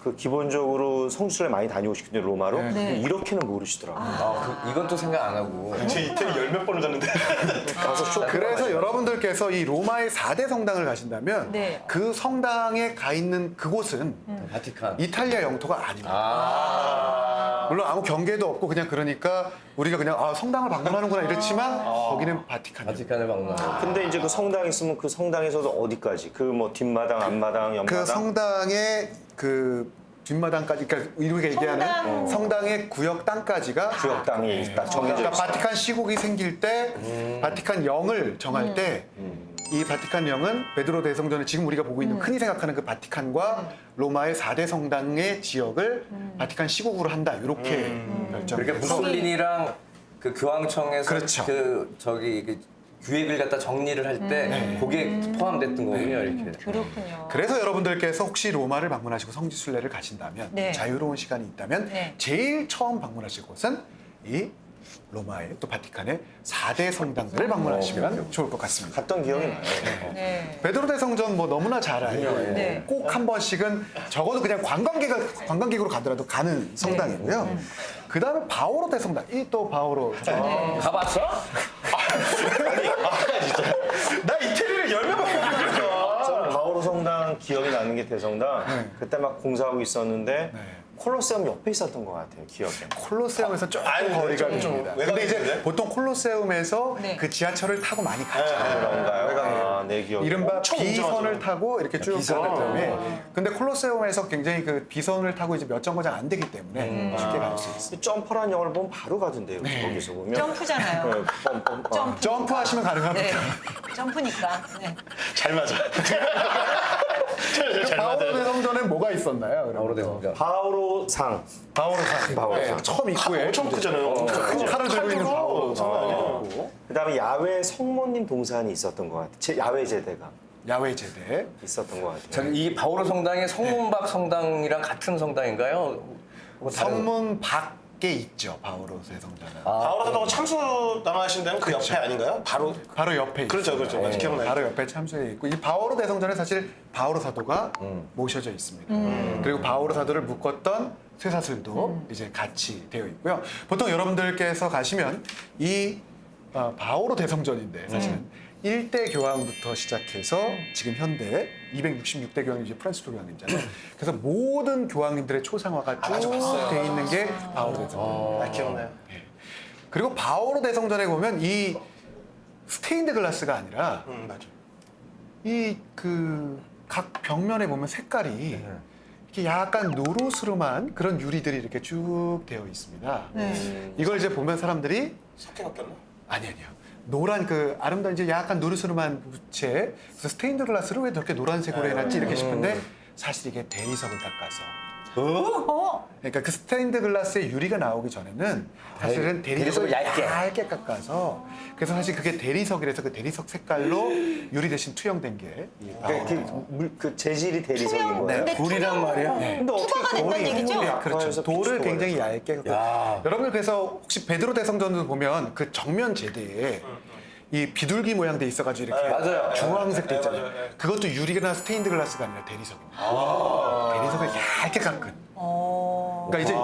그 기본적으로 성수를 많이 다녀오시거든요 로마로. 네. 이렇게는 모르시더라고요. 이건 또 생각 안 하고. 제 이태리 10몇 번을 갔는데 가서 쇼. 그래서 여러분들께서 이 로마의 4대 성당을 가신다면 네. 그 성당에 가 있는 그곳은 바티칸. 이탈리아 영토가 아닙니다. 물론 아무 경계도 없고 그냥 그러니까 우리가 그냥 성당을 방문하는구나 이렇지만 거기는 바티칸이에요. 바티칸을 방문하고. 근데 이제 그 성당 있으면 그 성당에서도 어디까지? 그 뭐 뒷마당, 앞마당, 옆마당. 그 성당의 그 뒷마당까지 그러니까 우리가 얘기하는 성당의 구역 땅까지가 구역 땅이 딱 정해져 그러니까 있어요. 바티칸 시국이 생길 때 바티칸 영을 정할 때 이 바티칸 영은 베드로 대성전을 지금 우리가 보고 있는 흔히 생각하는 그 바티칸과 로마의 4대 성당의 지역을 바티칸 시국으로 한다 이렇게 결정. 그러니까 무솔리니랑 그 교황청에서 그렇죠. 그 기획을 갖다 정리를 할 때 그게 포함됐던 거군요, 이렇게. 그렇군요. 그래서 여러분들께서 혹시 로마를 방문하시고 성지순례를 가신다면 네. 자유로운 시간이 있다면 네. 제일 처음 방문하실 곳은 이 로마의 또 바티칸의 4대 성당들을 방문하시면 좋을 것 같습니다. 갔던 기억이 나요. 네. 베드로 대성전 뭐 너무나 잘 알고 네. 꼭 한 번씩은 적어도 그냥 관광객으로 가더라도 가는 성당이고요. 그 다음에 바오로 대성당. 이 또 바오로. 가봤어? 나 이태리를 열몇 번 가봤어. 저는 바오로 성당 기억이 나는 게 대성당. 그때 막 공사하고 있었는데 콜로세움 옆에 있었던 것 같아요, 기억에. 콜로세움에서 조금 거리가 좀 됩니다. 외곽인데? 근데 이제 보통 콜로세움에서 네. 그 지하철을 타고 많이 가죠. 그런가요? 아, 내 기억에. 이른바 엄청 비선을 운전하죠. 타고 이렇게 쭉 가기 때문에 근데 콜로세움에서 굉장히 그 비선을 타고 이제 몇 정거장 안 되기 때문에 쉽게 갈 수 있어요. 이 점퍼라는 영화를 보면 바로 가던데요, 거기서 보면. 점프잖아요. 네, 뻔. 점프. 점프하시면 가능합니다. 네. 점프니까. 네. 잘 맞아. 잘 바오로 맞아. 대성전엔 뭐가 있나요? 그럼? 바오로 대성전. 바오로상. 바오로상. 바오로상. 네, 처음 입구에 엄청 크잖아요. 칼을 들고 있는 바오로 바오로. 그다음에 야외 성모님 동산이 있었던 것 같아요. 야외 제대가 야외 제대. 있었던 것 같아요. 저기 이 바오로 성당이 성문박 성당이랑 같은 성당인가요? 뭐 다른- 성문 밖에 있죠. 바오로 대성전은. 바오로 사도가 참수 당하신 데는 그 옆에 아닌가요? 바로 바로 옆에 그렇죠, 있습니다. 그렇죠. 맞아, 기억나요. 바로 옆에 참수해 있고 이 바오로 대성전에 사실 바오로 사도가 모셔져 있습니다. 그리고 바오로 사도를 묶었던 쇠사슬도 이제 같이 되어 있고요. 보통 여러분들께서 가시면 이 바오로 대성전인데 사실은 1대 교황부터 시작해서 지금 현대 266대 교황이 이제 프란시스코 교황님이잖아요. 그래서 모든 교황님들의 초상화가 쭉 되어 있는 게 바오로 대성전. 아, 기억나요. 그리고 바오로 대성전에 보면 이 스테인드 글라스가 아니라 맞아. 이 그 각 벽면에 보면 색깔이 이렇게 약간 노르스름한 그런 유리들이 이렇게 쭉 되어 있습니다. 이걸 이제 보면 사람들이 석회 낚였나? 아니요. 노란 그 아름다운 이제 약간 노르스름한 부채 그래서 스테인드 글라스를 왜 저렇게 노란색으로 해놨지 이렇게 싶은데 사실 이게 대리석을 닦아서 어? 그러니까 그 스테인드 글라스의 유리가 나오기 전에는 사실은 대리석을 대리석을 얇게. 얇게 깎아서 그래서 사실 그게 대리석이라서 그 대리석 색깔로 유리 대신 투영된 게 그 재질이 대리석인 투명. 거예요. 근데 불이란 말이야? 근데 어떻게 투과가 된다는 얘기죠? 그렇죠. 돌을 굉장히 얇게 깎고 여러분들 그래서 혹시 베드로 대성전을 보면 그 정면 제대에 이 비둘기 모양돼 있어가지고 이렇게 맞아요. 주황색 돼 있잖아요. 맞아요. 그것도 유리나 스테인드 글라스가 아니라 대리석입니다. 대리석을 얇게 깎은. 그러니까 이제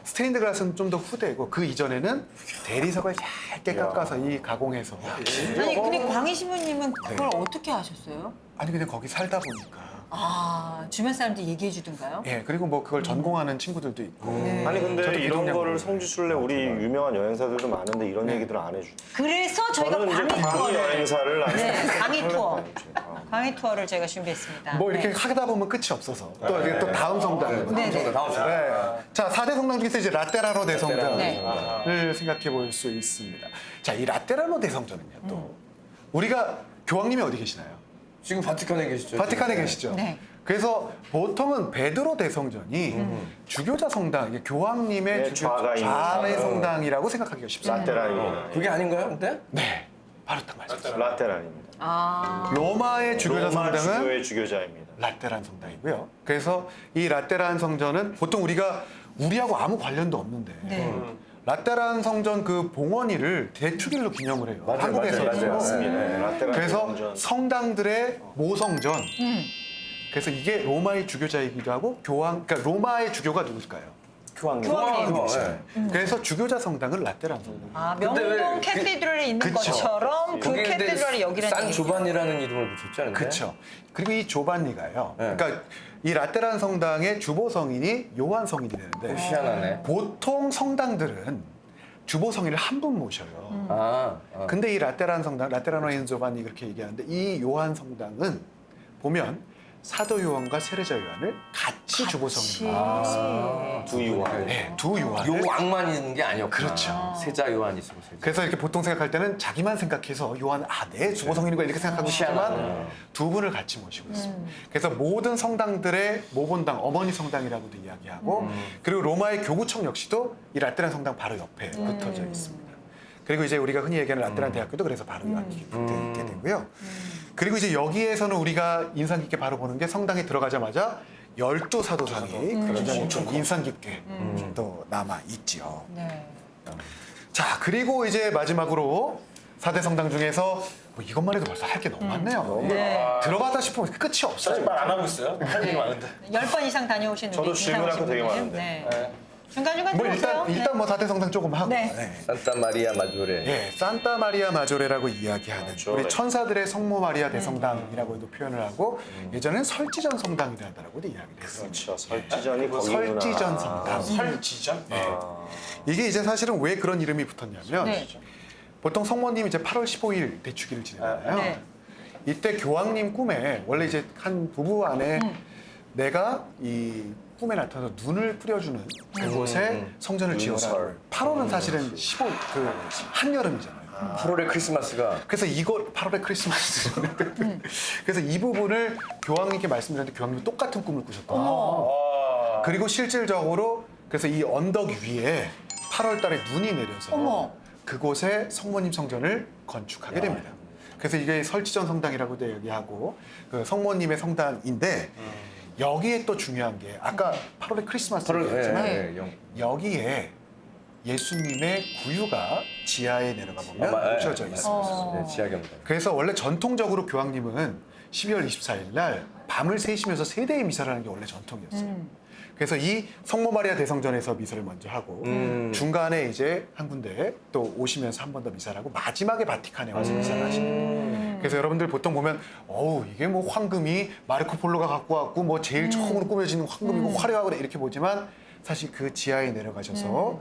스테인드 글라스는 좀 더 후대고 그 이전에는 대리석을 얇게 깎아서 이 가공해서 아니 근데 광희 신부님은 그걸 어떻게 하셨어요? 아니 그냥 거기 살다 보니까 아 주변 사람들 얘기해 주던가요? 예 그리고 뭐 그걸 전공하는 친구들도 있고 아니 저도 근데 이런 그냥 거를 모르겠어요. 성지순례 우리 유명한 여행사들도 많은데 이런 얘기들은 안 해주죠. 그래서 저희가 저는 이제 광희 광희 투어를 여행사를 안 네, 해요. 광희 투어. 아. 광희 투어를 저희가 준비했습니다. 뭐 이렇게 네. 하다 보면 끝이 없어서 또 이게 또 다음 성당 네, 네. 다음 성당. 네. 자, 4대 성당 중에서 이제 라테라노 대성전을 네. 생각해 볼 수 있습니다. 자, 이 라테라노 대성전은요, 또 우리가 교황님이 어디 계시나요? 지금 바티칸에 계시죠? 바티칸에 지금? 계시죠? 네. 그래서 보통은 베드로 대성전이 주교자 성당, 이게 교황님의 네, 좌가 있는 좌의 성당. 성당이라고 생각하기가 쉽습니다. 라테란입니다. 그게 아닌가요, 근데? 네, 바로 딱 맞습니다. 라테란입니다. 아 로마의 주교자 로마 성당은 주교의 주교자입니다. 라테란 성당이고요. 그래서 이 라테란 성전은 보통 우리하고 아무 관련도 없는데 네. 라테란 성전 그 봉헌일을 대축일로 기념을 해요. 맞아요, 한국에서. 맞아요. 맞습니다. 네, 라테란 그래서 성전. 성당들의 모성전. 그래서 이게 로마의 주교자이기도 하고 그러니까 로마의 주교가 누굴까요? 교황님. 교황님. 네. 그래서 주교자 성당은 라테란 성당. 아, 근데 왜 명동 그- 캐티드럴에 있는 그쵸. 것처럼 그 거기에 근데 캐티드럴이 여기라는 산 얘기죠. 조반이라는 이름을 붙였지 않나요? 그렇죠. 그리고 이 조반니가요. 네. 그러니까 이 라테란 성당의 주보 성인이 요한 성인이 되는데 희한하네. 보통 성당들은 주보 성인을 한 분 모셔요. 아, 근데 이 라테란 성당, 라테라노 인 조반니 그렇게 얘기하는데 이 요한 성당은 보면 사도 요한과 세례자 요한을 같이 주보 성인으로 아, 두 요한. 네, 두 요한을 요왕만 있는 게 아니었구나. 그렇죠. 세자 요한 있고 세자. 그래서 이렇게 보통 생각할 때는 자기만 생각해서 요한 내 주보 성인이고 이렇게 생각하고 싶지만 희한하네. 두 분을 같이 모시고 있습니다. 그래서 모든 성당들의 모본당 어머니 성당이라고도 이야기하고 그리고 로마의 교구청 역시도 이 라테란 성당 바로 옆에 붙어져 있습니다. 그리고 이제 우리가 흔히 얘기하는 라테란 대학교도 그래서 바로 여기 붙게 되고요. 그리고 이제 여기에서는 우리가 인상 깊게 바로 보는 게 성당에 들어가자마자 12사도상이 굉장히 좀 인상 깊게 또 남아 있지요. 네. 자, 그리고 이제 마지막으로 4대 성당 중에서 뭐 이것만 해도 벌써 할 게 너무 많네요. 네. 들어가다 싶으면 끝이 없어요. 사실 말 안 하고 있어요. 할 얘기 많은데. 10번 이상 다녀오신 저도 우리 질문할 거 김상우 되게 신부님. 많은데. 네. 중간중간 뭐 들어오세요. 일단 뭐 4대 성당 조금 하고. 네. 산타 마리아 마조레. 예, 산타 마리아 마조레라고 이야기하는 마조레. 우리 천사들의 성모 마리아 대성당이라고도 표현을 하고 예전에는 설지전 성당이라고도 이야기를 했어요. 그렇죠. 설지전이 거기구나. 설지전 성당. 설지전? 이게 이제 사실은 왜 그런 이름이 붙었냐면 네. 보통 성모님이 이제 8월 15일 대축일을 지내잖아요. 네. 이때 교황님 꿈에 원래 이제 한 부부 안에 내가 이 꿈에 나타나서 눈을 뿌려주는 그곳에 성전을 지어라. 8월은 사실은 15 그 한여름이잖아요. 8월의 크리스마스가 그래서 이걸 8월에 크리스마스. 그래서 이 부분을 교황님께 말씀드렸는데 교황님이 똑같은 꿈을 꾸셨거든요. 그리고 실질적으로 그래서 이 언덕 위에 8월 달에 눈이 내려서 어머. 그곳에 성모님 성전을 건축하게 됩니다. 그래서 이게 설지전 성당이라고도 얘기하고 그 성모님의 성당인데 여기에 또 중요한 게 아까 8월에 크리스마스를 8월 얘기했지만 네. 여기에 예수님의 구유가 지하에 내려가 보면 묻혀져 있습니다. 네, 지하경당. 그래서 원래 전통적으로 교황님은 12월 24일 날 밤을 새시면서 세 대의 미사를 하는 게 원래 전통이었어요. 그래서 이 성모 마리아 대성전에서 미사를 먼저 하고 중간에 이제 한 군데 또 오시면서 한 번 더 미사를 하고 마지막에 바티칸에 와서 미사를 하십니다. 그래서 여러분들 보통 보면 어우 이게 뭐 황금이 마르코 폴로가 갖고 왔고 뭐 제일 처음으로 꾸며지는 황금이고 화려하고 이렇게 보지만 사실 그 지하에 내려가셔서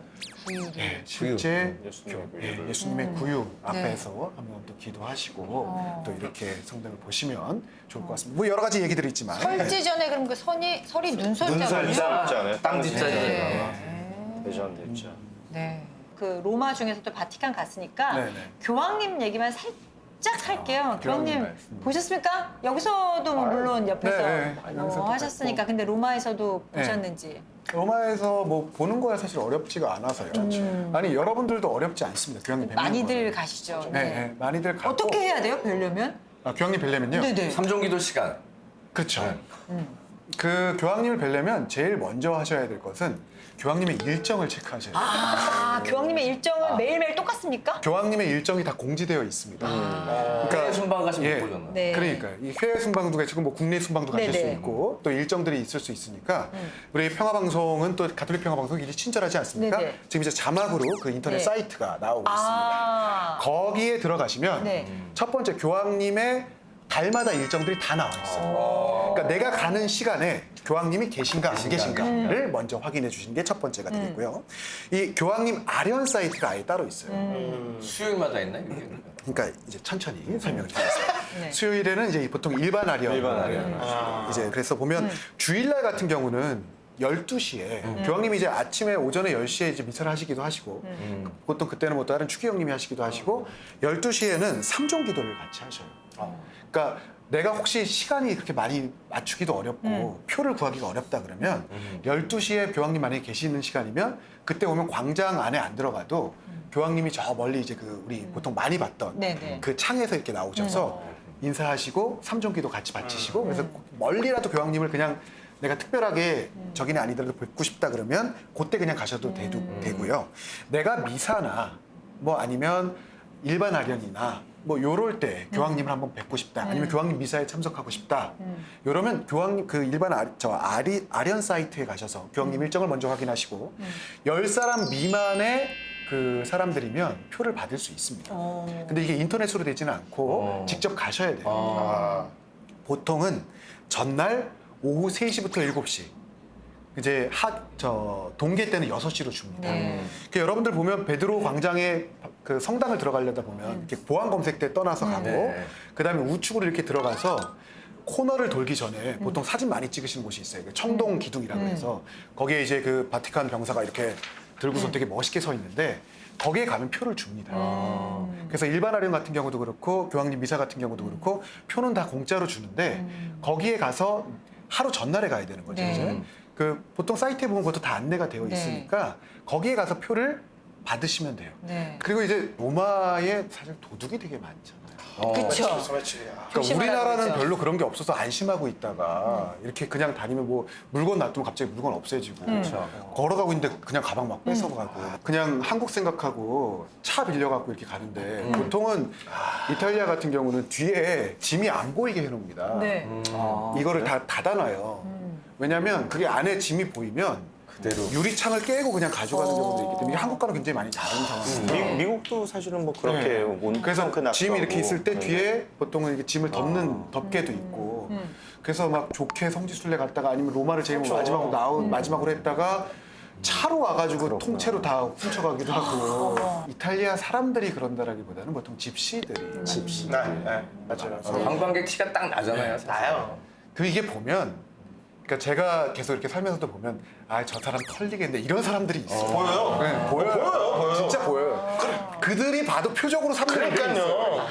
예, 실제 예수님의 구유를. 예수님의 구유 앞에서 한번 또 기도하시고 또 이렇게 성당을 보시면 좋을 것 같습니다. 뭐 여러 가지 얘기들이 있지만 설지전에 그럼 그 설이 눈설자군요. 눈설자 있잖아요. 땅 뒷자리. 대전됐죠. 네. 그 로마 중에서도 바티칸 갔으니까 네네. 교황님 얘기만 살짝 할게요. 교황님 말씀. 보셨습니까? 여기서도 뭐 물론 옆에서 네, 여기서도 하셨으니까 근데 로마에서도 네. 보셨는지. 로마에서 뭐 보는 거야 사실 어렵지가 않아서요. 아니 여러분들도 어렵지 않습니다. 교황님 뵙는 많이들 거는. 가시죠. 네, 네. 네, 많이들 가고 어떻게 해야 돼요? 뵈려면? 교황님 뵈려면요. 네네. 삼종기도 시간. 그렇죠. 그 교황님을 뵈려면 제일 먼저 하셔야 될 것은 교황님의 일정을 체크하셔야 돼요. 아, 교황님의 일정은 매일매일 똑같습니까? 교황님의 일정이 다 공지되어 있습니다. 해외 순방 가시면 못 보잖아. 네. 그러니까 이 해외 순방도 가시고 뭐 국내 순방도 가실 네네. 수 있고 또 일정들이 있을 수 있으니까 우리 평화방송은 또 가톨릭 평화방송이 굉장히 친절하지 않습니까? 네네. 지금 이제 자막으로 그 인터넷 네. 사이트가 나오고 있습니다. 아. 거기에 들어가시면 네. 첫 번째 교황님의 달마다 일정들이 다 나와 있어요. 그러니까 내가 가는 시간에 교황님이 계신가 안 계신가를 먼저 확인해 주시는 게 첫 번째가 되겠고요. 이 교황님 아련 사이트가 아예 따로 있어요. 수요일마다 있나요? 이게? 그러니까 이제 천천히 설명을 드리겠습니다. 네. 수요일에는 이제 보통 일반 아련. 일반 아련. 이제 그래서 보면 주일날 같은 경우는 12시에 교황님이 이제 아침에 오전에 10시에 이제 미사를 하시기도 하시고 보통 그때는 뭐 다른 추기경님이 하시기도 하시고 12시에는 삼종 기도를 같이 하셔요. 그러니까 내가 혹시 시간이 그렇게 많이 맞추기도 어렵고 표를 구하기가 어렵다 그러면 12시에 교황님 만약에 계시는 시간이면 그때 오면 광장 안에 안 들어가도 교황님이 저 멀리 이제 그 우리 보통 많이 봤던 네네. 그 창에서 이렇게 나오셔서 인사하시고 삼종기도 같이 바치시고 그래서 멀리라도 교황님을 그냥 내가 특별하게 저기는 아니더라도 뵙고 싶다 그러면 그때 그냥 가셔도 되고요. 내가 미사나 뭐 아니면 일반 아련이나 뭐 요럴 때 교황님을 한번 뵙고 싶다. 아니면 교황님 미사에 참석하고 싶다. 요러면 교황님 그 일반 아련 사이트에 가셔서 교황님 일정을 먼저 확인하시고 10사람 미만의 그 사람들이면 표를 받을 수 있습니다. 근데 이게 인터넷으로 되지는 않고 직접 가셔야 돼요. 보통은 전날 오후 3시부터 7시. 이제 동계 때는 6시로 줍니다. 그러니까 여러분들 보면 베드로 광장에 그 성당을 들어가려다 보면 이렇게 보안 검색대 떠나서 가고 네. 그다음에 우측으로 이렇게 들어가서 코너를 돌기 전에 보통 사진 많이 찍으시는 곳이 있어요. 그 청동 기둥이라고 해서 거기에 이제 그 바티칸 병사가 이렇게 들고서 되게 멋있게 서 있는데 거기에 가면 표를 줍니다. 그래서 일반 아련 같은 경우도 그렇고 교황님 미사 같은 경우도 그렇고 표는 다 공짜로 주는데 거기에 가서 하루 전날에 가야 되는 거죠. 네. 이제. 그 보통 사이트에 보면 그것도 다 안내가 되어 네. 있으니까 거기에 가서 표를 받으시면 돼요. 네. 그리고 이제 로마에 사실 도둑이 되게 많잖아요. 그쵸. 소매치기야. 그러니까 조심하라고 우리나라는 그러죠. 별로 그런 게 없어서 안심하고 있다가 이렇게 그냥 다니면 뭐 물건 놔두면 갑자기 물건 없애지고 걸어가고 있는데 그냥 가방 막 뺏어가고 그냥 한국 생각하고 차 빌려갖고 이렇게 가는데 보통은 이탈리아 같은 경우는 뒤에 짐이 안 보이게 해놓습니다. 네. 이거를 다 닫아놔요. 왜냐하면 그게 안에 짐이 보이면 그대로. 유리창을 깨고 그냥 가져가는 경우도 있기 때문에 이게 한국과는 굉장히 많이 다른 상황입니다. 미국도 사실은 뭐 그렇게 네. 온 그래서 트렁크 짐이 이렇게 납부하고. 있을 때 네. 뒤에 보통은 이렇게 짐을 덮는 덮개도 있고 그래서 막 좋게 성지순례 갔다가 아니면 로마를 제일 마지막으로 마지막으로 했다가 차로 와가지고 통째로 다 훔쳐가기도 하고 이탈리아 사람들이 그런다라기보다는 보통 집시들이 네. 맞아요. 관광객 티가 딱 나잖아요. 사실. 나요. 그 이게 보면 그러니까 제가 계속 이렇게 살면서도 보면 아 저 사람 털리겠네 이런 사람들이 있어요. 보여요. 네, 보여요. 진짜 보여요. 그들이 봐도 표적으로 삼는 애들이 있어요. 그러니까요.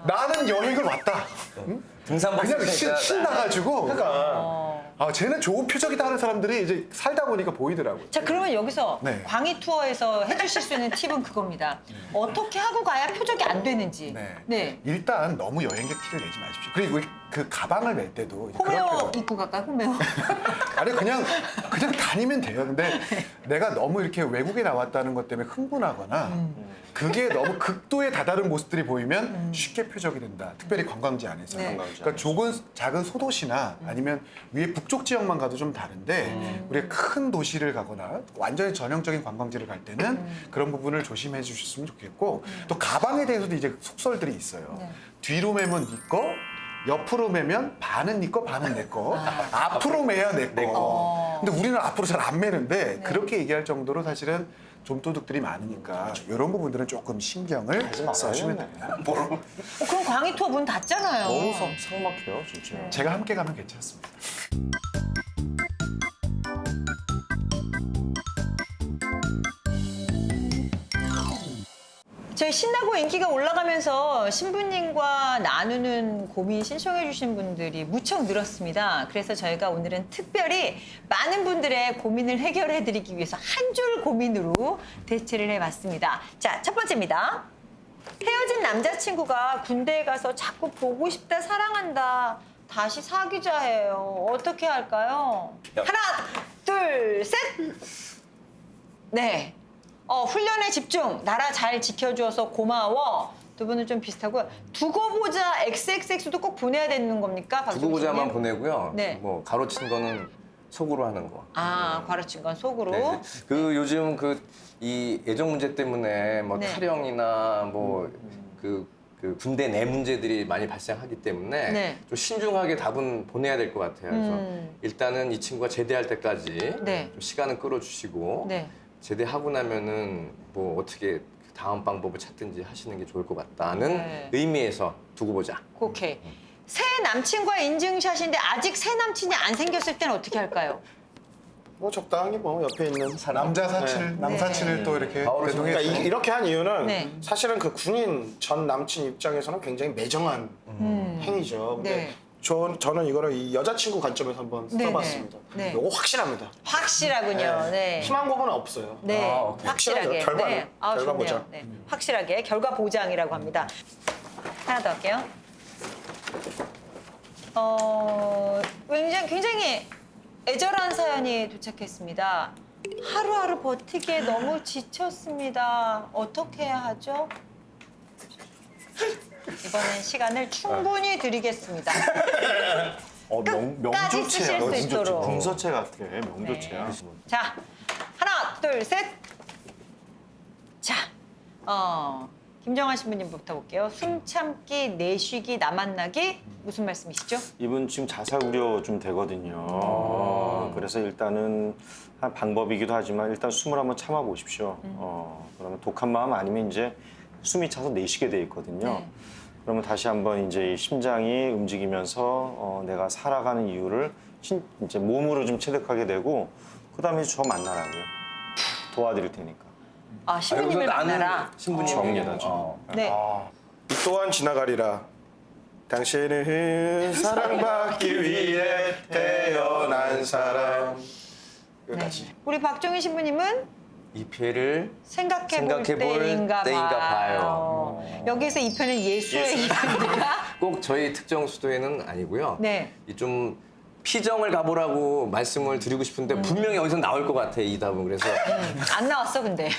나는 여행을 왔다. 응? 등산복 그냥 쓰니까 신나가지고 그러니까. 아 쟤는 좋은 표적이다 하는 사람들이 이제 살다 보니까 보이더라고요. 자, 그러면 여기서 네. 광희 투어에서 해주실 수 있는 팁은 그겁니다. 어떻게 하고 가야 표적이 안 되는지. 네. 일단 너무 여행객 티를 내지 마십시오. 그리고 그 가방을 낼 때도 이제 호메오 그렇게 입고 갈까요? 호메오. 아니 그냥 다니면 돼요. 근데 내가 너무 이렇게 외국에 나왔다는 것 때문에 흥분하거나 그게 너무 극도에 다다른 모습들이 보이면 쉽게 표적이 된다. 특별히 관광지 안에서. 네. 그러니까 작은 소도시나 아니면 위에 북쪽 지역만 가도 좀 다른데 우리가 큰 도시를 가거나 완전히 전형적인 관광지를 갈 때는 그런 부분을 조심해 주셨으면 좋겠고 또 가방에 대해서도 이제 속설들이 있어요. 네. 뒤로 매면 네 거, 옆으로 매면 반은 네 거, 반은 내 거, 앞으로 매야 내 거. 근데 우리는 앞으로 잘 안 매는데 그렇게 얘기할 정도로 사실은 좀도둑들이 많으니까 이런 부분들은 조금 신경을 써주면 됩니다. 그럼 광희 투어 문 닫잖아요. 너무 삭막해요, 진짜. 제가 함께 가면 괜찮습니다. 저희 신나고 인기가 올라가면서 신부님과 나누는 고민 신청해 주신 분들이 무척 늘었습니다. 그래서 저희가 오늘은 특별히 많은 분들의 고민을 해결해 드리기 위해서 한 줄 고민으로 대체를 해봤습니다. 자, 첫 번째입니다. 헤어진 남자친구가 군대에 가서 자꾸 보고 싶다, 사랑한다, 다시 사귀자 해요. 어떻게 할까요? 하나, 둘, 셋! 네. 훈련에 집중. 나라 잘 지켜줘서 고마워. 두 분은 좀 비슷하고요. 두고 보자 XXX도 꼭 보내야 되는 겁니까? 두고 보자만 박종훈 보내고요. 네. 뭐 가로친 거는 속으로 하는 거. 아, 과로친 건 속으로. 네. 그 요즘 이 애정 문제 때문에 뭐 네. 탈영이나 뭐 그 군대 내 문제들이 많이 발생하기 때문에 네. 좀 신중하게 답은 보내야 될 것 같아요. 그래서 음. 일단은 이 친구가 제대할 때까지 네. 좀 시간을 끌어주시고 네. 제대하고 나면은 뭐 어떻게 다음 방법을 찾든지 하시는 게 좋을 것 같다는 네. 의미에서 두고 보자. 오케이. 새 남친과 인증샷인데 아직 새 남친이 안 생겼을 때는 어떻게 할까요? 뭐 적당히 뭐 옆에 있는 사람. 남자 사칠, 네. 남사친을 또 이렇게 바로 대동해 그러니까 이렇게 한 이유는 네. 사실은 그 군인 전 남친 입장에서는 굉장히 매정한 행위죠. 근데 네. 저는 이거를 이 여자친구 관점에서 한번 네, 써봤습니다. 네. 이거 확실합니다. 확실하군요. 네. 희망 고문은 없어요. 네, 아, 오케이. 확실하게. 확실하죠. 결과는. 네. 아, 결과 좋네요. 보장. 네. 확실하게 결과 보장이라고 합니다. 하나 더 할게요. 굉장히 애절한 사연이 도착했습니다. 하루하루 버티기에 너무 지쳤습니다. 어떻게 해야 하죠? 이번엔 시간을 충분히 드리겠습니다. 끝까지 쓰실 수 있도록. 궁서체 같아, 명조체야. 네. 자, 하나, 둘, 셋. 자, 김정환 신부님부터 볼게요. 숨 참기, 내쉬기, 나 만나기 무슨 말씀이시죠? 이분 지금 자살 우려 좀 되거든요. 그래서 일단은 한 방법이기도 하지만 일단 숨을 한번 참아 보십시오. 그러면 독한 마음 아니면 이제 숨이 차서 내쉬게 돼 있거든요. 네. 그러면 다시 한번 이제 이 심장이 움직이면서 내가 살아가는 이유를 이제 몸으로 좀 체득하게 되고 그다음에 저 만나라고요. 도와드릴 테니까. 아, 신부님을 여기서 나는 만나라. 신부님 정리하죠. 네. 이 또한 지나가리라. 당신은 사랑받기 위해 태어난 사람. 네. 여기까지. 우리 박종희 신부님은 2편을 생각해볼 생각해볼 때인가 때인가 봐요. 여기서 2편은 예수의 2편입니다. 꼭 저희 특정 수도에는 아니고요. 네. 이 좀 피정을 가보라고 말씀을 드리고 싶은데 분명히 어디서 나올 것 같아 이 답은. 그래서 안 나왔어 근데.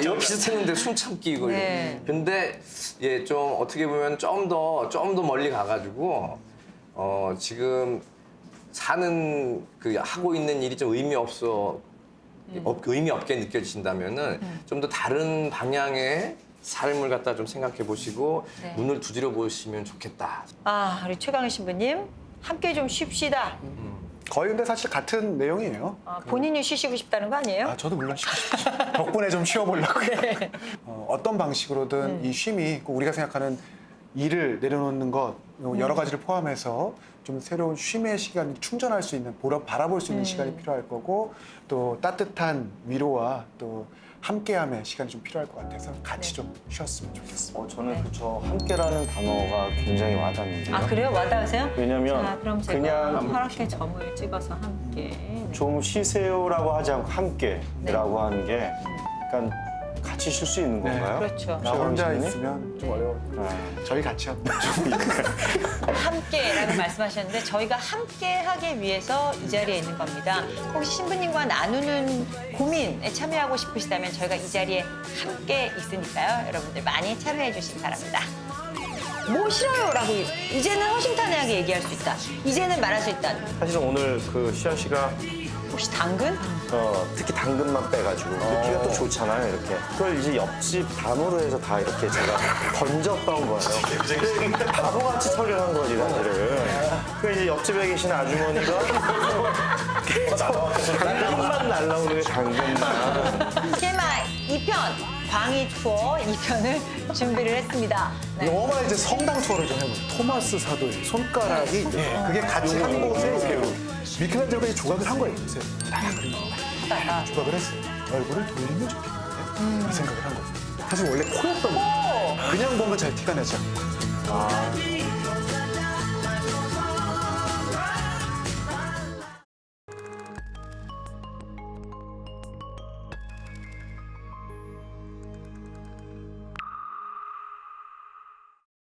이거 비슷했는데 숨 참기 이거. 네. 근데 예, 좀 어떻게 보면 좀 더 멀리 가가지고 지금 사는 그 하고 있는 일이 좀 의미 없게 느껴지신다면은 좀 더 다른 방향의 삶을 갖다 좀 생각해 보시고 네. 눈을 두드려 보시면 좋겠다. 아 우리 최강희 신부님 함께 좀 쉽시다. 거의 근데 사실 같은 내용이에요. 아, 본인이 쉬시고 싶다는 거 아니에요? 아, 저도 물론 쉬고 싶죠. 덕분에 좀 쉬어보려고요. 어떤 방식으로든 이 쉼이 꼭 우리가 생각하는 일을 내려놓는 것 여러 가지를 포함해서 좀 새로운 쉼의 시간이 충전할 수 있는 바라볼 수 있는 시간이 필요할 거고 또 따뜻한 위로와 또 함께함의 시간이 좀 필요할 것 같아서 같이 좀 쉬었으면 좋겠습니다. 저는 그저 함께라는 단어가 굉장히 와닿는데요. 아 그래요? 와닿으세요? 왜냐면 자 그럼 제가 그냥 파랗게 점을 찍어서 함께. 네. 좀 쉬세요라고 하지 않고 함께라고 네. 하는 게 약간 같이 쉴 수 있는 건가요? 그렇죠. 저 혼자 시간이? 있으면 좀 어려워요. 네. 저희 같이요. 함께라고 말씀하셨는데 저희가 함께 하기 위해서 이 자리에 있는 겁니다. 혹시 신부님과 나누는 고민에 참여하고 싶으시다면 저희가 이 자리에 함께 있으니까요. 여러분들 많이 참여해 주시기 바랍니다. 뭐 싫어요라고 이제는 허심탄회하게 얘기할 수 있다. 이제는 말할 수 있다. 사실은 오늘 그 시아 씨가 혹시 당근? 특히 당근만 빼가지고 피가 또 좋잖아요 이렇게 그걸 이제 옆집 담으로 해서 다 이렇게 제가 건졌던 거예요. 근데 바보같이 설명한 거지 사실은. 그 이제 옆집에 계신 아주머니가 당근만 날라오는 게 당근만. 테마 2편 광희 투어 2편을 준비를 했습니다. 네. 영어만 이제 성당 투어를 좀 해보세요. 토마스 사도의 손가락이 그게 같이 한 곳에 이렇게 미켈란젤로가 이 조각을 한 거예요. 그래서 그리고 하다가 조각을 했어요. 얼굴을 돌리면 좋겠는데 이 생각을 한 거죠. 사실 원래 코였던 거예요. 그냥 보면 잘 티가 나지 않고.